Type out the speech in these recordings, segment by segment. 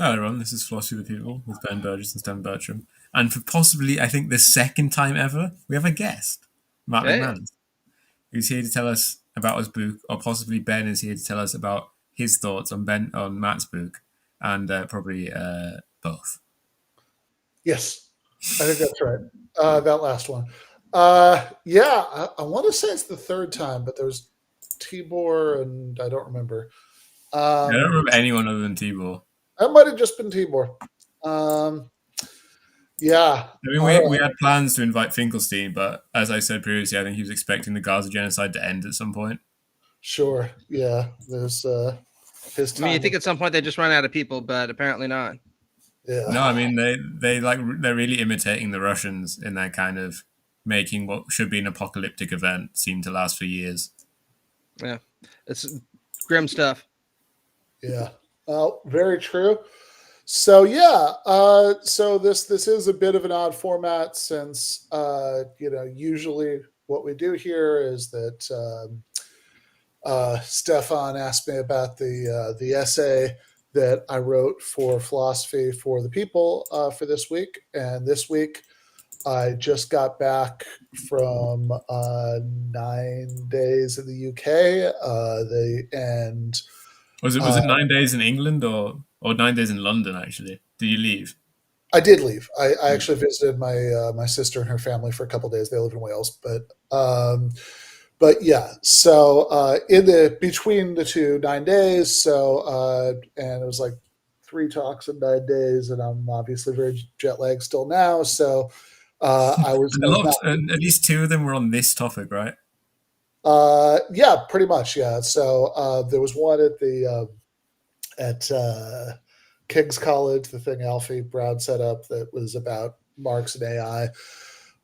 Hi everyone, this is Philosophy of the People with Ben Burgess and Stefan Bertram. And for possibly, I think, the second time ever, we have a guest, Matt Hey, McManus, who's here to tell us about his book, or possibly Ben is here to tell us about his thoughts on Matt's book, and probably both. Yes, I think that's right. That last one. Yeah, I want to say it's the third time, but there was Tibor and I don't remember. I don't Um, remember anyone other than Tibor. that might have just been Tibor. Yeah, I mean, all we right, had plans to invite Finkelstein, but as I said previously, I think he was expecting the Gaza genocide to end at some point. sure. Yeah, there's his I mean, you time. think at some point they just run out of people, but apparently not. No, Yeah, I mean they're really imitating the Russians in that kind of making what should be an apocalyptic event seem to last for years. Yeah, it's grim stuff. yeah. Very true. So yeah, so this is a bit of an odd format since usually what we do here is that Stefan asked me about the essay that I wrote for Philosophy for the People for this week, and this week I just got back from 9 days in the UK. Was it 9 days in England or 9 days in London? Actually, did you leave? I did leave. I actually visited my sister and her family for a couple of days. They live in Wales, but yeah. So in the between the two 9 days, and it was like three talks in 9 days, and I'm obviously very jet lagged still now. So And I was not. and at least two of them were on this topic, right? Yeah, pretty much. Yeah. So there was one at King's College, the thing Alfie Brown set up that was about Marx and AI.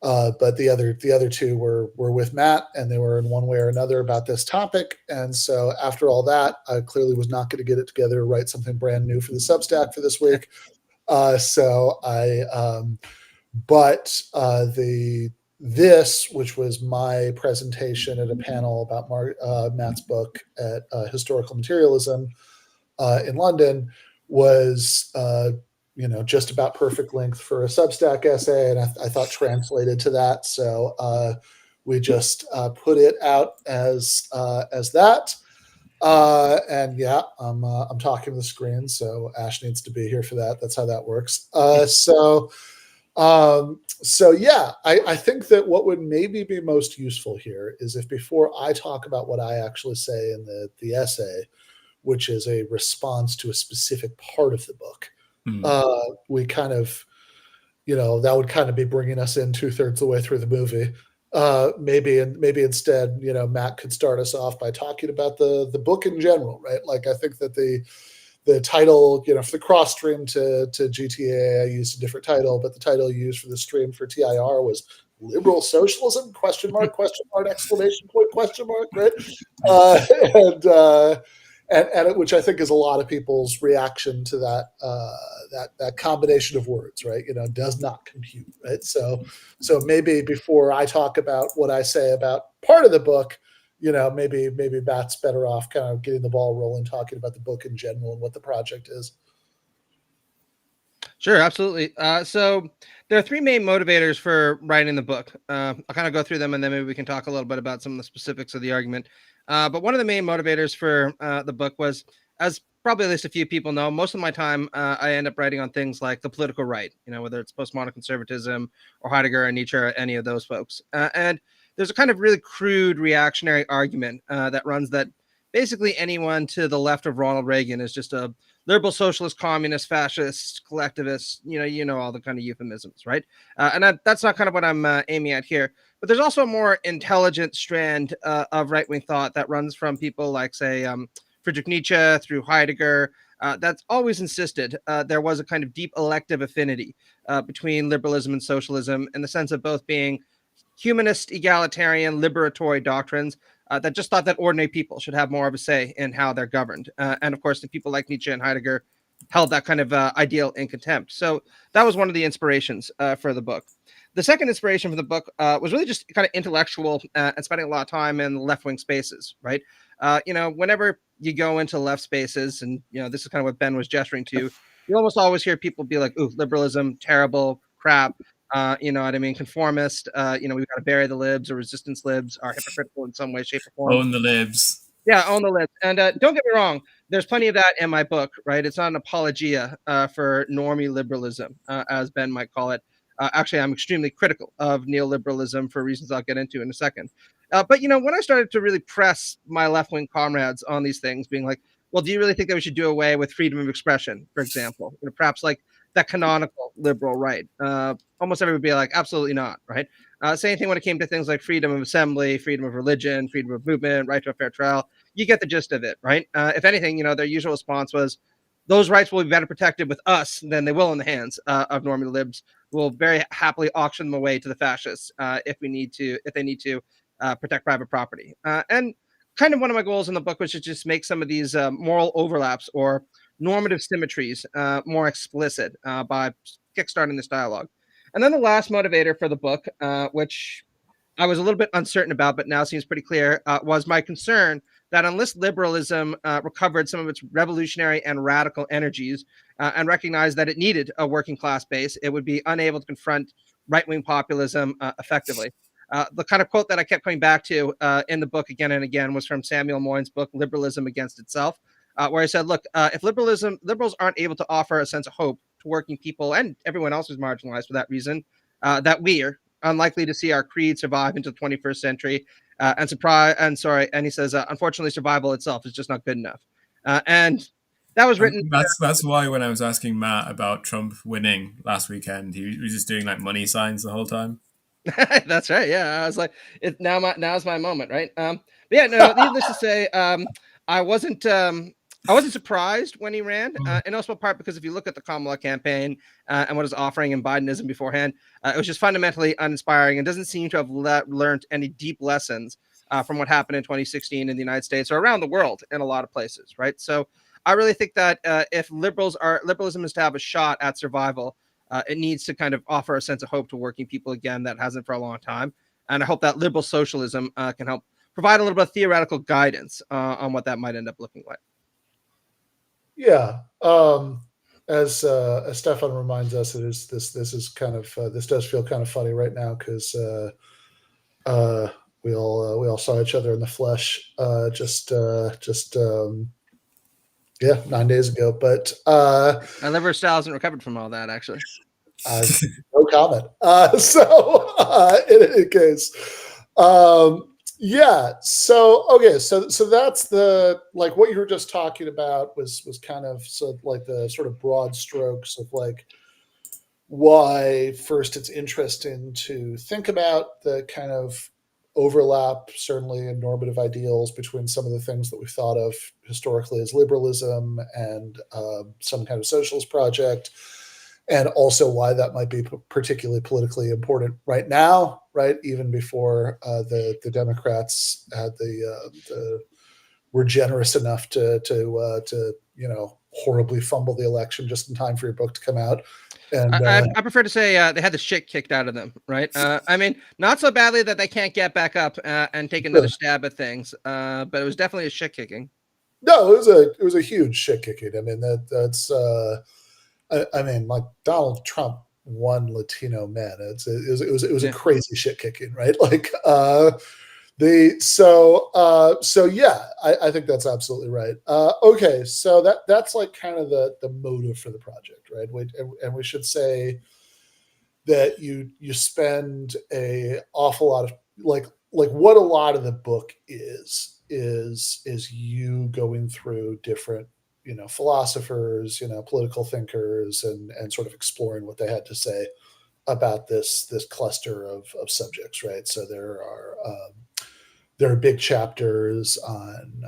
But the other two were with Matt, and they were in one way or another about this topic. And so after all that, I clearly was not going to get it together to write something brand new for the Substack for this week. So I, but the this, which was my presentation at a panel about Matt's book at Historical Materialism in London, was just about perfect length for a Substack essay, and I thought translated to that. So we just put it out as that. And yeah, I'm talking to the screen, so Ash needs to be here for that. That's how that works. So yeah, I think that what would maybe be most useful here is if before I talk about what I actually say in the essay, which is a response to a specific part of the book, we kind of, that would kind of be bringing us in 2/3 of the way through the movie. Maybe instead, Matt could start us off by talking about the book in general, right? Like I think that the title, for the cross stream to GTA, I used a different title, but the title you used for the stream for TIR was Liberal Socialism? Question mark, exclamation point, question mark, right? And which I think is a lot of people's reaction to that combination of words, right? Does not compute, right? So maybe before I talk about what I say about part of the book, maybe Matt's better off kind of getting the ball rolling, talking about the book in general and what the project is. Sure, absolutely. So there are three main motivators for writing the book. I'll kind of go through them, and then maybe we can talk a little bit about some of the specifics of the argument. But one of the main motivators for the book was, as probably at least a few people know, most of my time I end up writing on things like the political right, whether it's postmodern conservatism or Heidegger or Nietzsche or any of those folks. And there's a kind of really crude reactionary argument that runs that basically anyone to the left of Ronald Reagan is just a liberal socialist, communist, fascist, collectivist, all the kind of euphemisms, right? And that's not kind of what I'm aiming at here. But there's also a more intelligent strand of right-wing thought that runs from people like, say, Friedrich Nietzsche through Heidegger, that's always insisted there was a kind of deep elective affinity between liberalism and socialism in the sense of both being humanist, egalitarian, liberatory doctrines that just thought that ordinary people should have more of a say in how they're governed. And of course, the people like Nietzsche and Heidegger held that kind of ideal in contempt. So that was one of the inspirations for the book. The second inspiration for the book was really just kind of intellectual and spending a lot of time in left-wing spaces, right? Whenever you go into left spaces, and this is kind of what Ben was gesturing to, you almost always hear people be like, "Ooh, liberalism, terrible, crap." You know what I mean? Conformist. We've got to bury the libs, or resistance libs are hypocritical in some way, shape, or form. Own the libs. Yeah, own the libs. And don't get me wrong, there's plenty of that in my book, right? It's not an apologia for normie liberalism, as Ben might call it. Actually, I'm extremely critical of neoliberalism for reasons I'll get into in a second. But when I started to really press my left-wing comrades on these things, being like, well, do you really think that we should do away with freedom of expression, for example? Perhaps like that canonical liberal right. Almost everybody would be like, absolutely not, right? Same thing when it came to things like freedom of assembly, freedom of religion, freedom of movement, right to a fair trial. You get the gist of it, right? If anything, their usual response was, those rights will be better protected with us than they will in the hands of normie libs. We'll very happily auction them away to the fascists if they need to protect private property. And kind of one of my goals in the book was to just make some of these moral overlaps or normative symmetries more explicit by kickstarting this dialogue. And then the last motivator for the book, which I was a little bit uncertain about, but now seems pretty clear, was my concern that unless liberalism recovered some of its revolutionary and radical energies and recognized that it needed a working class base, it would be unable to confront right-wing populism effectively. The kind of quote that I kept coming back to in the book again and again was from Samuel Moyne's book, Liberalism Against Itself, where I said, look, if liberals aren't able to offer a sense of hope to working people and everyone else who's marginalized for that reason, that we are unlikely to see our creed survive into the 21st century. And he says, unfortunately, survival itself is just not good enough. And that was written. That's why when I was asking Matt about Trump winning last weekend, he was just doing like money signs the whole time. That's right. Yeah, I was like, now's my moment, right? But yeah, no. Needless to say, I wasn't surprised when he ran, in no small part because if you look at the Kamala campaign and what is offering in Bidenism beforehand, it was just fundamentally uninspiring and doesn't seem to have learned any deep lessons from what happened in 2016 in the United States or around the world in a lot of places, right? So I really think that if liberalism is to have a shot at survival, it needs to kind of offer a sense of hope to working people again that hasn't for a long time. And I hope that liberal socialism can help provide a little bit of theoretical guidance on what that might end up looking like. Yeah. As Stefan reminds us, this is kind of this does feel kind of funny right now because we all saw each other in the flesh just 9 days ago. But my liver still hasn't recovered from all that, actually. No comment. In any case, yeah. So okay. So that's the like what you were just talking about was kind of like the sort of broad strokes of like why first it's interesting to think about the kind of overlap, certainly in normative ideals, between some of the things that we've thought of historically as liberalism and some kind of socialist project. And also why that might be particularly politically important right now, right? Even before the Democrats had were generous enough to horribly fumble the election just in time for your book to come out. And I prefer to say they had the shit kicked out of them, right? I mean, not so badly that they can't get back up and take another stab at things, but it was definitely a shit kicking. No, it was a huge shit kicking. I mean that's. I mean, like Donald Trump won Latino men. It was a crazy shit kicking, right? Like so yeah, I think that's absolutely right. Okay, so that's like kind of the motive for the project, right? And we should say that you spend a awful lot of like what a lot of the book is you going through different philosophers, political thinkers, and sort of exploring what they had to say about this cluster of subjects, right? So there are big chapters on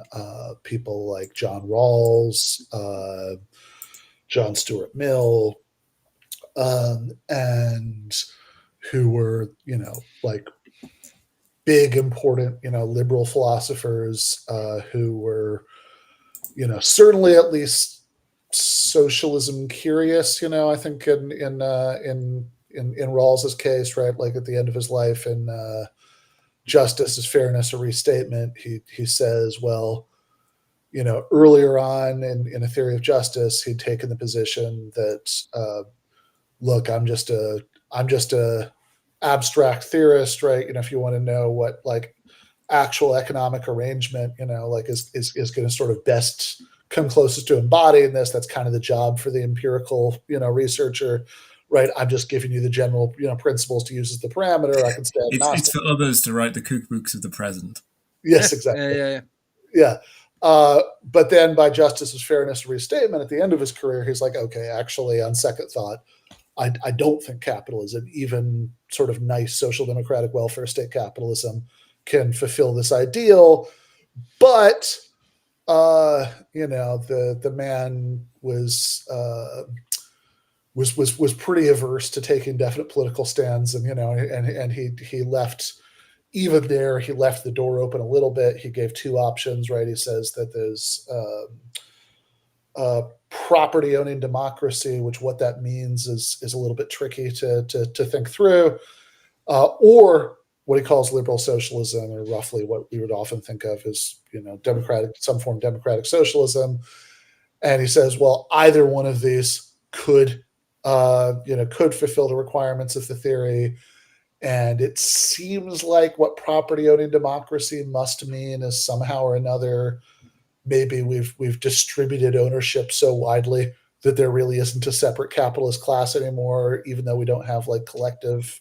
people like John Rawls, John Stuart Mill, and who were like big important liberal philosophers who were certainly at least socialism curious, I think in Rawls's case, right? Like at the end of his life in Justice is Fairness, a Restatement, he says, well, earlier on in A Theory of Justice, he'd taken the position that, look, I'm just a abstract theorist, right? If you want to know what like actual economic arrangement, like is going to sort of best come closest to embodying this, that's kind of the job for the empirical, researcher, right? I'm just giving you the general, principles to use as the parameter. I can stay It's agnostic. for others to write the cookbooks of the present. Yes, exactly. Yeah. But then by justice, fairness, restatement, at the end of his career, he's like, okay, actually, on second thought, I don't think capitalism, even sort of nice social democratic welfare state capitalism, can fulfill this ideal. But the man was pretty averse to taking definite political stands, and he left. Even there, he left the door open a little bit. He gave two options, right? He says that there's property owning democracy, which what that means is a little bit tricky to think through, or what he calls liberal socialism, or roughly what we would often think of as some form of democratic socialism. And he says, well, either one of these could fulfill the requirements of the theory. And it seems like what property owning democracy must mean is somehow or another, maybe we've distributed ownership so widely that there really isn't a separate capitalist class anymore, even though we don't have like collective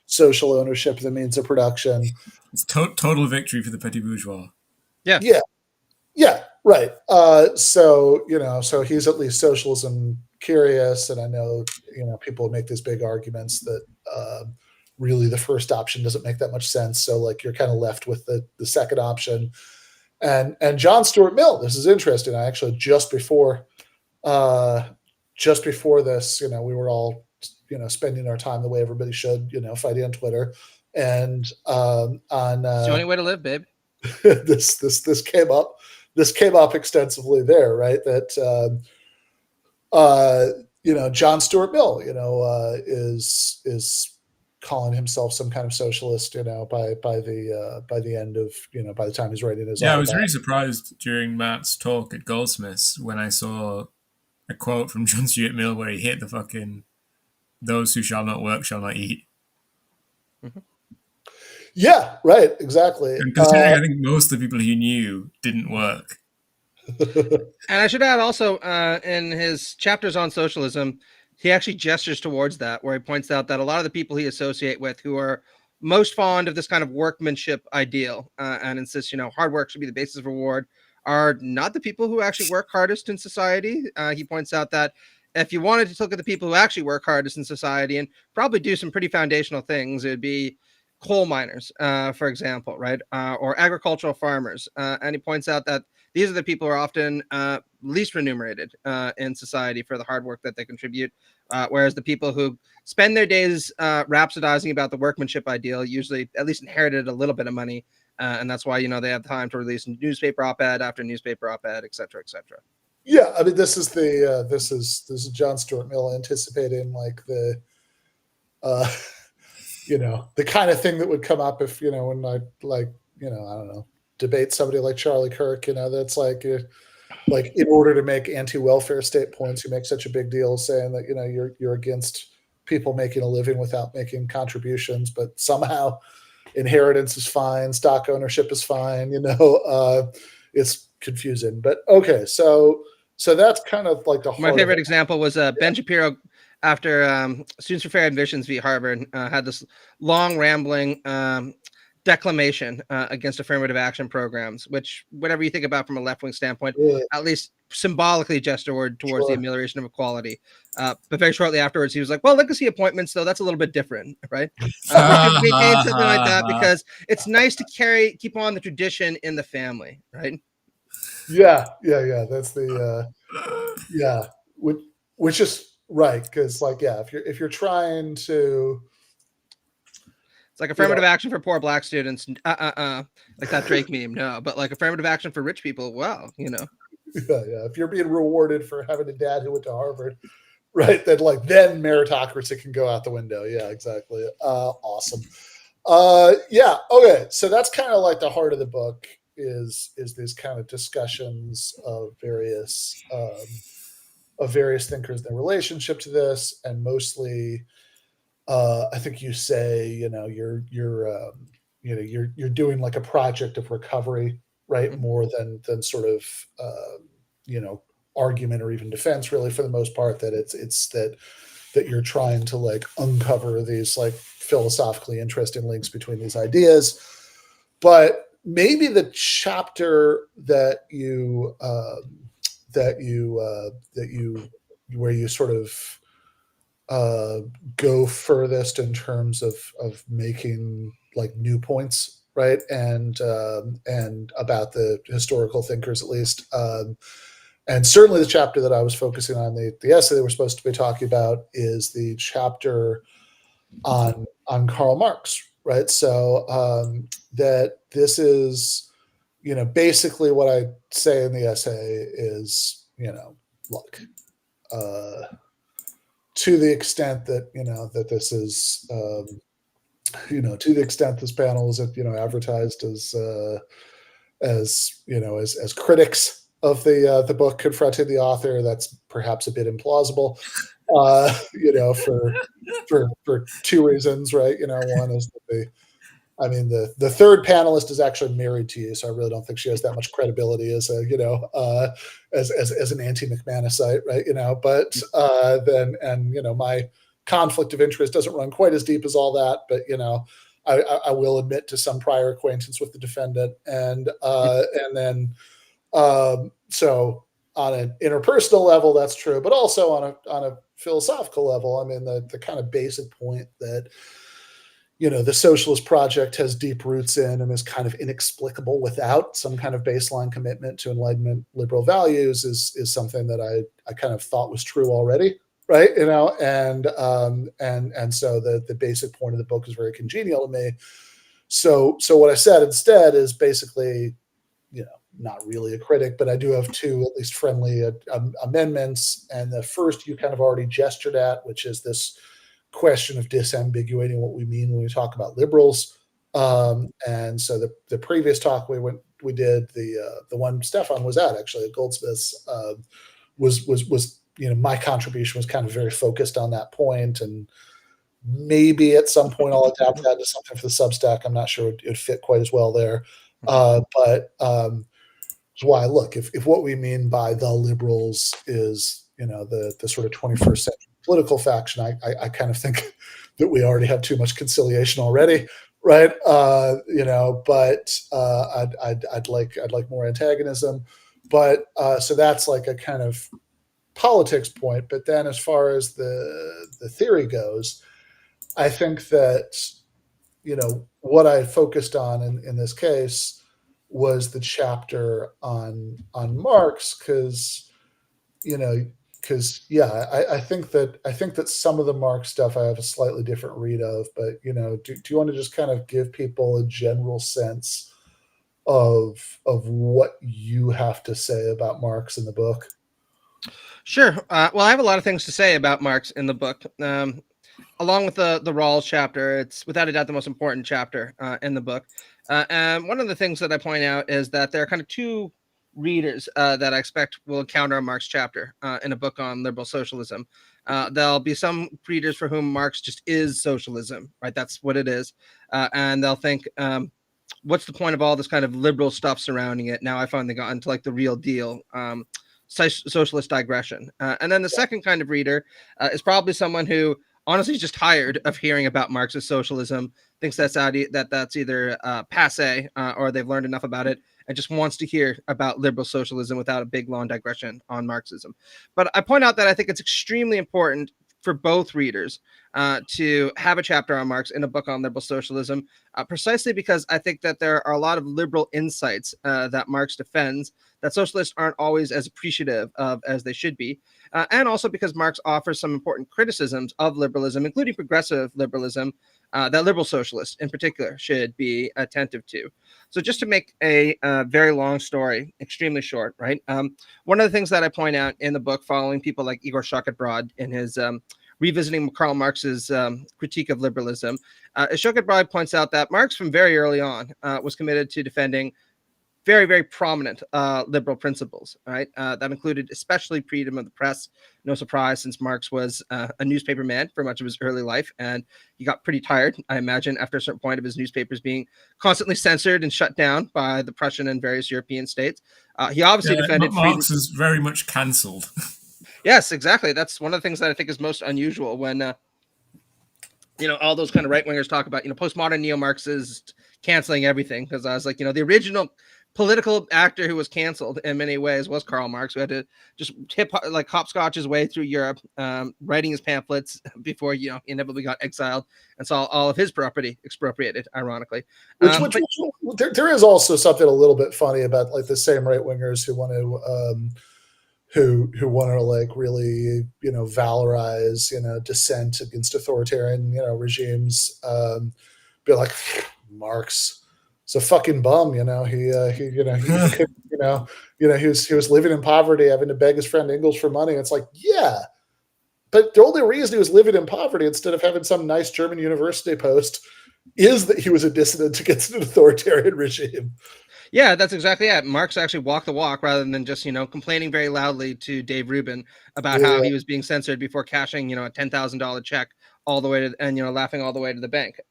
social ownership of the means of production. It's total victory for the petit bourgeois. Yeah, right. So he's at least socialism curious, and I know people make these big arguments that really the first option doesn't make that much sense. So like you're kind of left with the second option. And John Stuart Mill, this is interesting. I actually just before this, we were all spending our time the way everybody should, fighting on Twitter, and on It's the only way to live, babe. this came up. This came up extensively there, right? That John Stuart Mill, is calling himself some kind of socialist, by the end of by the time he's writing his. Yeah, I was really surprised during Matt's talk at Goldsmiths when I saw a quote from John Stuart Mill where he hit the fucking "those who shall not work shall not eat." Mm-hmm. Yeah, right, exactly. And considering I think most of the people he knew didn't work. And I should add also, in his chapters on socialism, he actually gestures towards that, where he points out that a lot of the people he associate with who are most fond of this kind of workmanship ideal and insist, hard work should be the basis of reward, are not the people who actually work hardest in society. He points out that if you wanted to look at the people who actually work hardest in society and probably do some pretty foundational things, it would be coal miners, for example, right? Or agricultural farmers. And he points out that these are the people who are often least remunerated in society for the hard work that they contribute, whereas the people who spend their days rhapsodizing about the workmanship ideal usually at least inherited a little bit of money, and that's why they have time to release newspaper op-ed after newspaper op-ed, et cetera, et cetera. Yeah, I mean, this is John Stuart Mill anticipating like the the kind of thing that would come up if when I I don't know, debate somebody like Charlie Kirk, that's like in order to make anti-welfare state points, you make such a big deal saying that you're against people making a living without making contributions, but somehow inheritance is fine, stock ownership is fine. It's confusing, but okay. So that's kind of like the my favorite example was Ben Shapiro after Students for Fair Admissions v. Harvard had this long rambling declamation against affirmative action programs, which whatever you think about from a left-wing standpoint, at least symbolically gestured towards the amelioration of equality. But very shortly afterwards, he was like, well, legacy appointments, though, that's a little bit different, right? We should maintain something like that because it's nice to keep on the tradition in the family, right? Yeah. That's the which is right, because if you're trying to, it's like affirmative action for poor black students, like that Drake meme, no, but like affirmative action for rich people, wow, Yeah. If you're being rewarded for having a dad who went to Harvard, right, then meritocracy can go out the window. Yeah, exactly. Awesome. Okay. So that's kind of like the heart of the book. is these kind of discussions of various thinkers in their relationship to this, and mostly, I think you say, you're you're doing like a project of recovery, right? Mhm. More than sort of argument or even defense, really, for the most part. That it's that you're trying to like uncover these like philosophically interesting links between these ideas. But maybe the chapter that you where you sort of go furthest in terms of making like new points, right? And about the historical thinkers, at least. And certainly the chapter that I was focusing on, the essay that we're supposed to be talking about, is the chapter on Karl Marx, right? So that this is, basically what I say in the essay is, look, to the extent that that this is, to the extent this panel is advertised as critics of the book confronting the author, that's perhaps a bit implausible. For two reasons, right? One is that the third panelist is actually married to you, so I really don't think she has that much credibility as a as an anti-McManusite, right? But then, and my conflict of interest doesn't run quite as deep as all that, but I will admit to some prior acquaintance with the defendant, and then so on an interpersonal level, that's true, but also on a philosophical level, I mean, the kind of basic point that the socialist project has deep roots in and is kind of inexplicable without some kind of baseline commitment to Enlightenment liberal values is something that I kind of thought was true already, right? And so the basic point of the book is very congenial to me. So what I said instead is basically, not really a critic, but I do have two at least friendly amendments. And the first you kind of already gestured at, which is this question of disambiguating what we mean when we talk about liberals. And so the previous talk we did, the one Stefan was at, actually at Goldsmiths, was my contribution was kind of very focused on that point, and maybe at some point I'll adapt that to something for the Substack. I'm not sure it would fit quite as well there, but that's why, look, if what we mean by the liberals is the sort of 21st century political faction, I kind of think that we already have too much conciliation already, right? But I'd like more antagonism. But so that's like a kind of politics point. But then, as far as the theory goes, I think that what I focused on in this case was the chapter on Marx, because I think that some of the Marx stuff I have a slightly different read of, but do you want to just kind of give people a general sense of what you have to say about Marx in the book? Sure. Well, I have a lot of things to say about Marx in the book. Along with the Rawls chapter, it's without a doubt the most important chapter in the book. And one of the things that I point out is that there are kind of two readers that I expect will encounter a Marx chapter in a book on liberal socialism. There'll be some readers for whom Marx just is socialism, right? That's what it is. And they'll think, what's the point of all this kind of liberal stuff surrounding it? Now I finally got into like the real deal. Socialist digression. And then the second kind of reader is probably someone who honestly is just tired of hearing about Marxist socialism, thinks that's either passe or they've learned enough about it and just wants to hear about liberal socialism without a big long digression on Marxism. But I point out that I think it's extremely important for both readers to have a chapter on Marx in a book on liberal socialism, precisely because I think that there are a lot of liberal insights that Marx defends that socialists aren't always as appreciative of as they should be. And also because Marx offers some important criticisms of liberalism, including progressive liberalism, that liberal socialists in particular should be attentive to. So just to make a very long story extremely short, right? One of the things that I point out in the book, following people like Igor Shakatbrod in his revisiting Karl Marx's critique of liberalism, Shakatbrod points out that Marx from very early on was committed to defending very, very prominent liberal principles, right? That included especially freedom of the press. No surprise, since Marx was a newspaper man for much of his early life, and he got pretty tired, I imagine, after a certain point of his newspapers being constantly censored and shut down by the Prussian and various European states. He obviously defended freedom. Marx is very much cancelled. Yes, exactly. That's one of the things that I think is most unusual when all those kind of right wingers talk about, postmodern neo-Marxists canceling everything. Because I was like, the original political actor who was canceled in many ways was Karl Marx, who had to just hopscotch his way through Europe, writing his pamphlets before, he inevitably got exiled and saw all of his property expropriated, ironically. There is also something a little bit funny about like the same right wingers who want to who want to like really valorize dissent against authoritarian regimes, be like Marx is a fucking bum, he was living in poverty, having to beg his friend Engels for money. It's like, yeah, but the only reason he was living in poverty instead of having some nice German university post is that he was a dissident against an authoritarian regime. Yeah, that's exactly it. Marx actually walked the walk rather than just, complaining very loudly to Dave Rubin about how he was being censored before cashing, a $10,000 check all the way to, and, laughing all the way to the bank.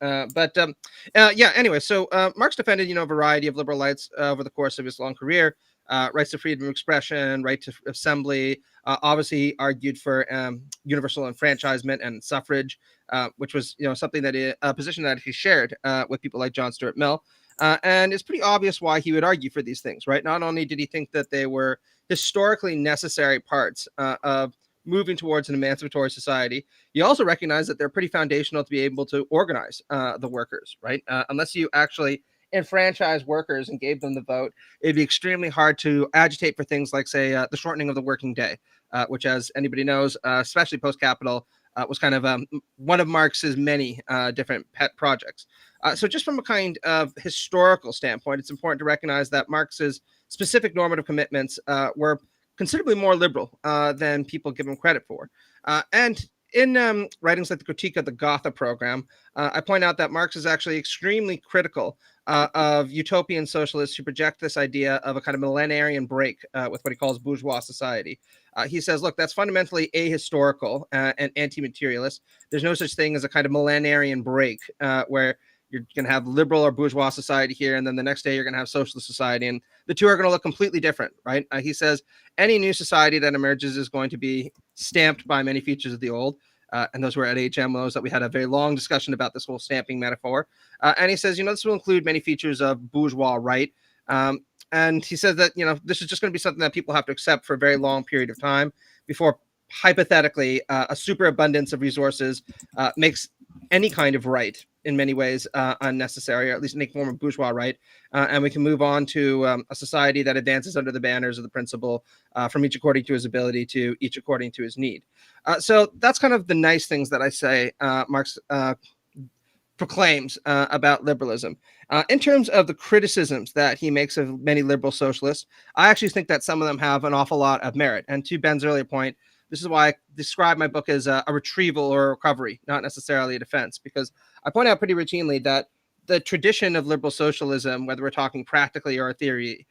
Anyway, so Marx defended, a variety of liberal rights over the course of his long career, rights to freedom of expression, right to assembly. Obviously, he argued for universal enfranchisement and suffrage, which was, something that a position that he shared with people like John Stuart Mill. And it's pretty obvious why he would argue for these things, right? Not only did he think that they were historically necessary parts of moving towards an emancipatory society, he also recognized that they're pretty foundational to be able to organize the workers, right? Unless you actually enfranchise workers and gave them the vote, it'd be extremely hard to agitate for things like, say, the shortening of the working day, which, as anybody knows, especially post-capital, was kind of one of Marx's many different pet projects. So just from a kind of historical standpoint, it's important to recognize that Marx's specific normative commitments were considerably more liberal than people give him credit for. And in writings like the Critique of the Gotha Program, I point out that Marx is actually extremely critical of utopian socialists who project this idea of a kind of millenarian break with what he calls bourgeois society. He says, look, that's fundamentally ahistorical and anti-materialist. There's no such thing as a kind of millenarian break where you're going to have liberal or bourgeois society here, and then the next day you're going to have socialist society, and the two are going to look completely different, right? He says any new society that emerges is going to be stamped by many features of the old. And those who were at HM knows that we had a very long discussion about this whole stamping metaphor. And he says, this will include many features of bourgeois right. And he says that, this is just going to be something that people have to accept for a very long period of time before hypothetically a superabundance of resources makes any kind of right in many ways unnecessary, or at least any form of bourgeois right. And we can move on to a society that advances under the banners of the principle from each according to his ability to each according to his need. So that's kind of the nice things that I say Marx proclaims about liberalism. In terms of the criticisms that he makes of many liberal socialists, I actually think that some of them have an awful lot of merit. And to Ben's earlier point, this is why I describe my book as a retrieval or a recovery, not necessarily a defense, because I point out pretty routinely that the tradition of liberal socialism, whether we're talking practically or theory,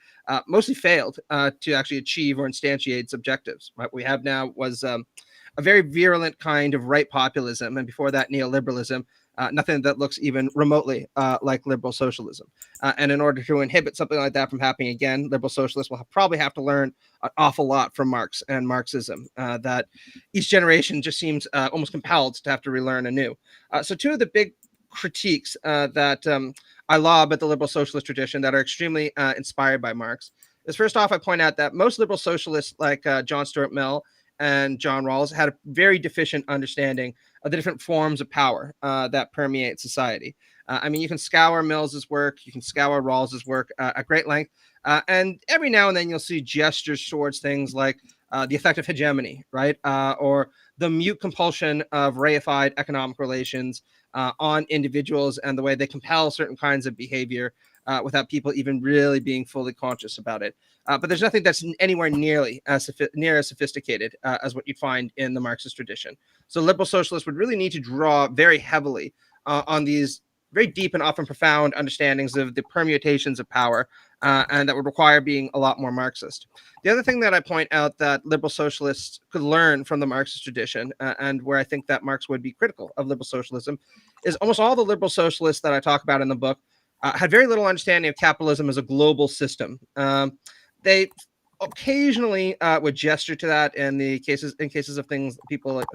mostly failed to actually achieve or instantiate its objectives. What we have now was a very virulent kind of right populism, and before that, neoliberalism. Nothing that looks even remotely like liberal socialism. And in order to inhibit something like that from happening again, liberal socialists will probably have to learn an awful lot from Marx and Marxism, that each generation just seems almost compelled to have to relearn anew. So two of the big critiques that I lob at the liberal socialist tradition that are extremely inspired by Marx is, first off, I point out that most liberal socialists like John Stuart Mill and John Rawls had a very deficient understanding of the different forms of power that permeate society. You can scour Mills's work, you can scour Rawls's work at great length, and every now and then you'll see gestures towards things like the effect of hegemony, right? Or the mute compulsion of reified economic relations on individuals and the way they compel certain kinds of behavior without people even really being fully conscious about it. But there's nothing that's anywhere nearly as sophisticated as what you'd find in the Marxist tradition. So liberal socialists would really need to draw very heavily on these very deep and often profound understandings of the permutations of power, and that would require being a lot more Marxist. The other thing that I point out that liberal socialists could learn from the Marxist tradition, and where I think that Marx would be critical of liberal socialism, is almost all the liberal socialists that I talk about in the book had very little understanding of capitalism as a global system. They occasionally would gesture to that in cases of things people like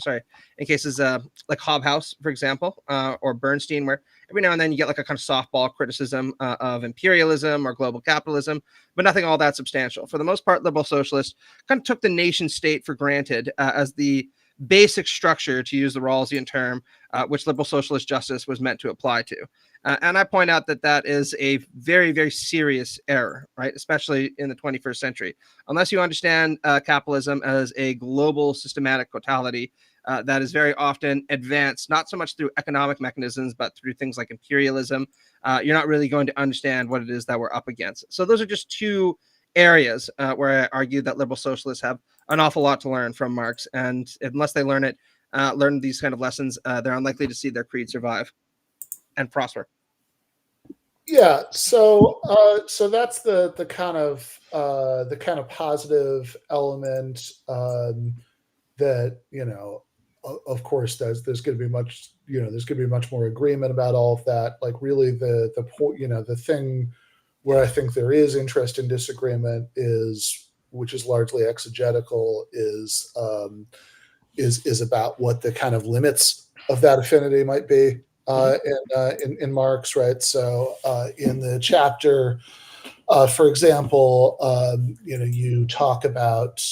in cases like Hobhouse, for example, or Bernstein, where every now and then you get like a kind of softball criticism of imperialism or global capitalism, but nothing all that substantial. For the most part, liberal socialists kind of took the nation state for granted as the basic structure, to use the Rawlsian term, which liberal socialist justice was meant to apply to. And I point out that that is a very, very serious error, right? Especially in the 21st century. Unless you understand capitalism as a global systematic totality that is very often advanced, not so much through economic mechanisms, but through things like imperialism, you're not really going to understand what it is that we're up against. So those are just two areas where I argue that liberal socialists have an awful lot to learn from Marx. And unless they learn these kind of lessons, they're unlikely to see their creed survive and prosper. Yeah, so that's the kind of positive element that, of course, there's going to be much more agreement about all of that. Like, really, the point, the thing where I think there is interest in disagreement is, which is largely exegetical, is about what the kind of limits of that affinity might be in Marx, right? So in the chapter, for example, you talk about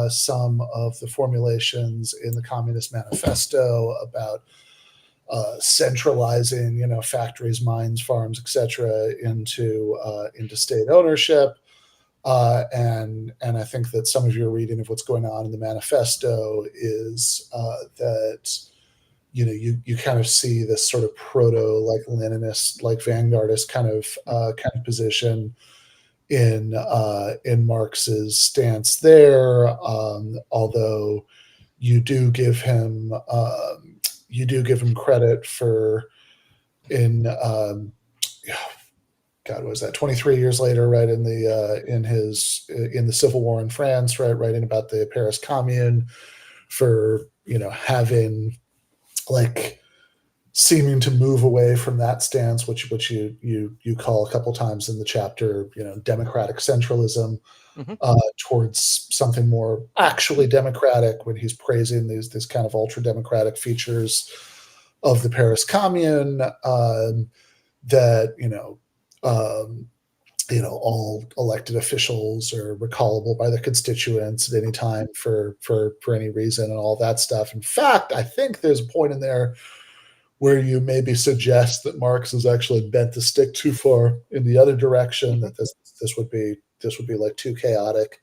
some of the formulations in the Communist Manifesto about centralizing, factories, mines, farms, etc., into state ownership. And I think that some of your reading of what's going on in the manifesto is that you kind of see this sort of proto like Leninist, like vanguardist kind of position in Marx's stance there. Although you do give him credit for God, what was that 23 years later, right, in the Civil War in France, right, writing about the Paris Commune, for having like seeming to move away from that stance, which you call a couple times in the chapter, democratic centralism, towards something more actually democratic, when he's praising these kind of ultra democratic features of the Paris Commune, that all elected officials are recallable by their constituents at any time for any reason, and all that stuff. In fact, I think there's a point in there where you maybe suggest that Marx has actually bent the stick too far in the other direction, that this would be like too chaotic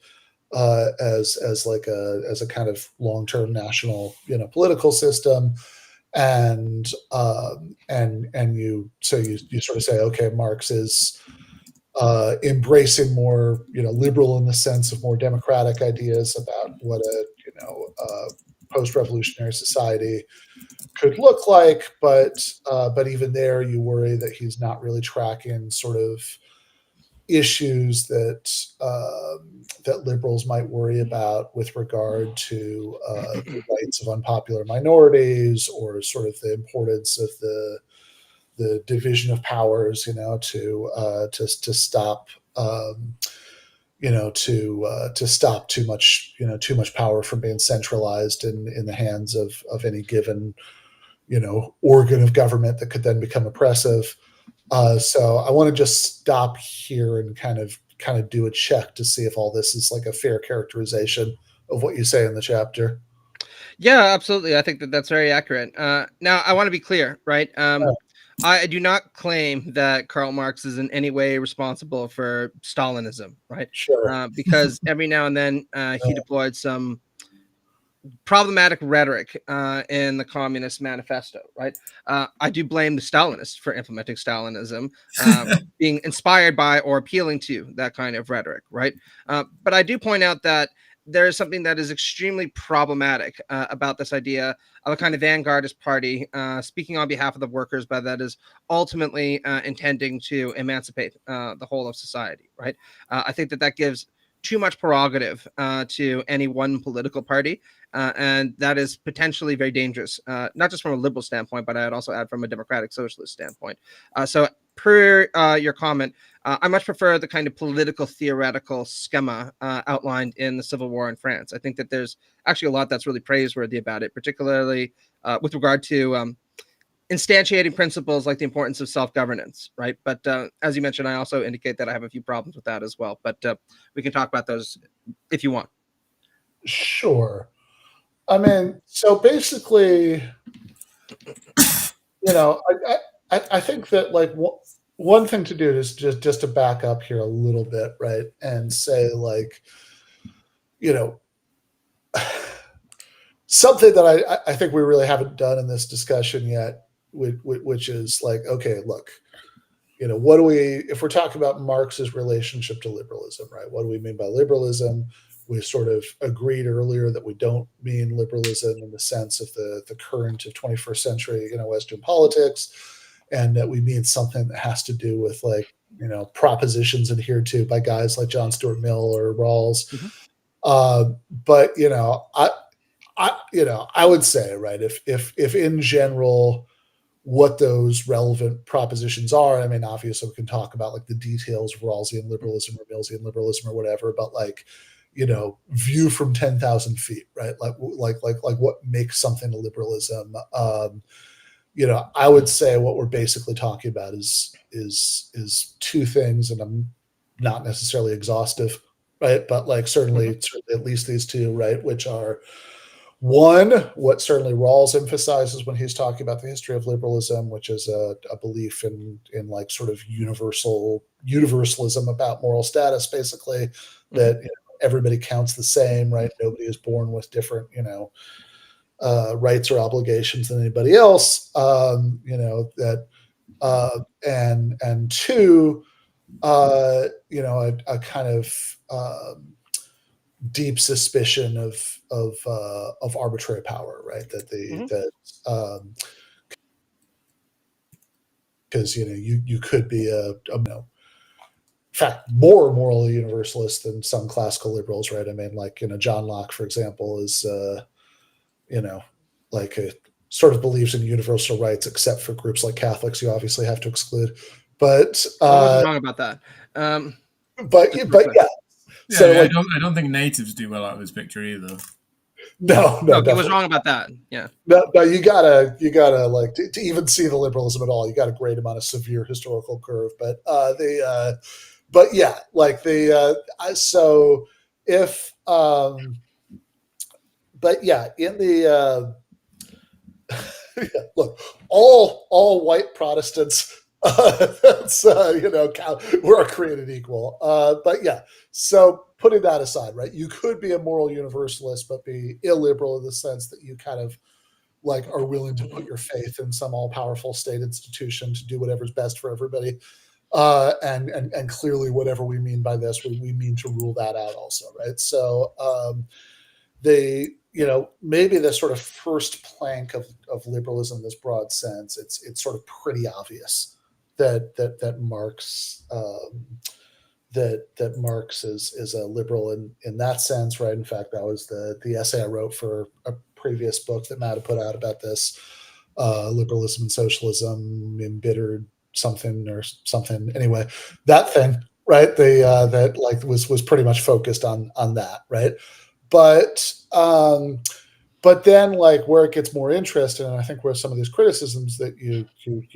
as a kind of long-term national political system. And you sort of say, okay, Marx is embracing more, liberal in the sense of more democratic ideas about what a post-revolutionary society could look like, but even there, you worry that he's not really tracking sort of issues that liberals might worry about with regard to the rights of unpopular minorities, or sort of the importance of the division of powers, to stop to stop too much power from being centralized in the hands of any given organ of government that could then become oppressive. So I want to just stop here and kind of do a check to see if all this is like a fair characterization of what you say in the chapter. Yeah, absolutely. I think that that's very accurate. Now, I want to be clear, right? I do not claim that Karl Marx is in any way responsible for Stalinism, right? Sure. Because every now and then he deployed some problematic rhetoric in the Communist Manifesto, right? I do blame the Stalinists for implementing Stalinism, being inspired by or appealing to that kind of rhetoric, right? But I do point out that there is something that is extremely problematic about this idea of a kind of vanguardist party speaking on behalf of the workers, but that is ultimately intending to emancipate the whole of society, right? I think that gives too much prerogative to any one political party, and that is potentially very dangerous, not just from a liberal standpoint, but I'd also add from a democratic socialist standpoint. So per your comment, I much prefer the kind of political theoretical schema outlined in the Civil War in France. I think that there's actually a lot that's really praiseworthy about it, particularly with regard to instantiating principles like the importance of self-governance, right? But as you mentioned, I also indicate that I have a few problems with that as well. But we can talk about those if you want. Sure. I mean, so basically, I think that like one thing to do is just to back up here a little bit, right, and say like, something that I think we really haven't done in this discussion yet, which is like, okay, look, what do we, if we're talking about Marx's relationship to liberalism, right? What do we mean by liberalism? We sort of agreed earlier that we don't mean liberalism in the sense of the current of 21st century, Western politics, and that we mean something that has to do with like, propositions adhered to by guys like John Stuart Mill or Rawls. Mm-hmm. But I would say, right, if in general what those relevant propositions are, I mean, obviously we can talk about like the details of Rawlsian liberalism or Millsian liberalism or whatever, but like, view from 10,000 feet, right? Like what makes something a liberalism? I would say what we're basically talking about is two things, and I'm not necessarily exhaustive, right? But like certainly at least these two, right? Which are, one, what certainly Rawls emphasizes when he's talking about the history of liberalism, which is a belief in like sort of universalism about moral status, basically, that everybody counts the same, right? Nobody is born with different, rights or obligations than anybody else. That and two, a kind of deep suspicion of arbitrary power, right? Because you could be in fact more morally universalist than some classical liberals, right? I mean, like John Locke, for example, is like a sort of believes in universal rights, except for groups like Catholics, you obviously have to exclude. But I wasn't wrong about that. But yeah. Yeah, so I don't think natives do well out of this picture either. No, he was wrong about that. Yeah. No, you gotta like to even see the liberalism at all, you got to grade him on a severe historical curve. But but yeah, like so if but yeah, in the look, all white Protestants, that's we're created equal. But yeah, so putting that aside, right, you could be a moral universalist but be illiberal in the sense that you kind of like are willing to put your faith in some all-powerful state institution to do whatever's best for everybody. And clearly whatever we mean by this, we mean to rule that out also, right? So maybe the sort of first plank of liberalism in this broad sense, it's sort of pretty obvious that Marx that Marx is a liberal in that sense, right? In fact, that was the essay I wrote for a previous book that Matt had put out about this, Liberalism and Socialism, Embittered something or something. Anyway, that thing, right? That like was pretty much focused on that, right? But then like where it gets more interesting, and I think where some of these criticisms that you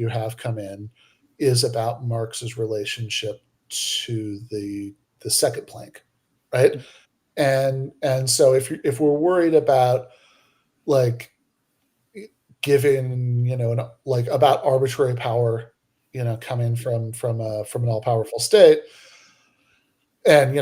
have come in, is about Marx's relationship to the second plank, right? And so if we're worried about like giving like about arbitrary power coming from an all-powerful state, and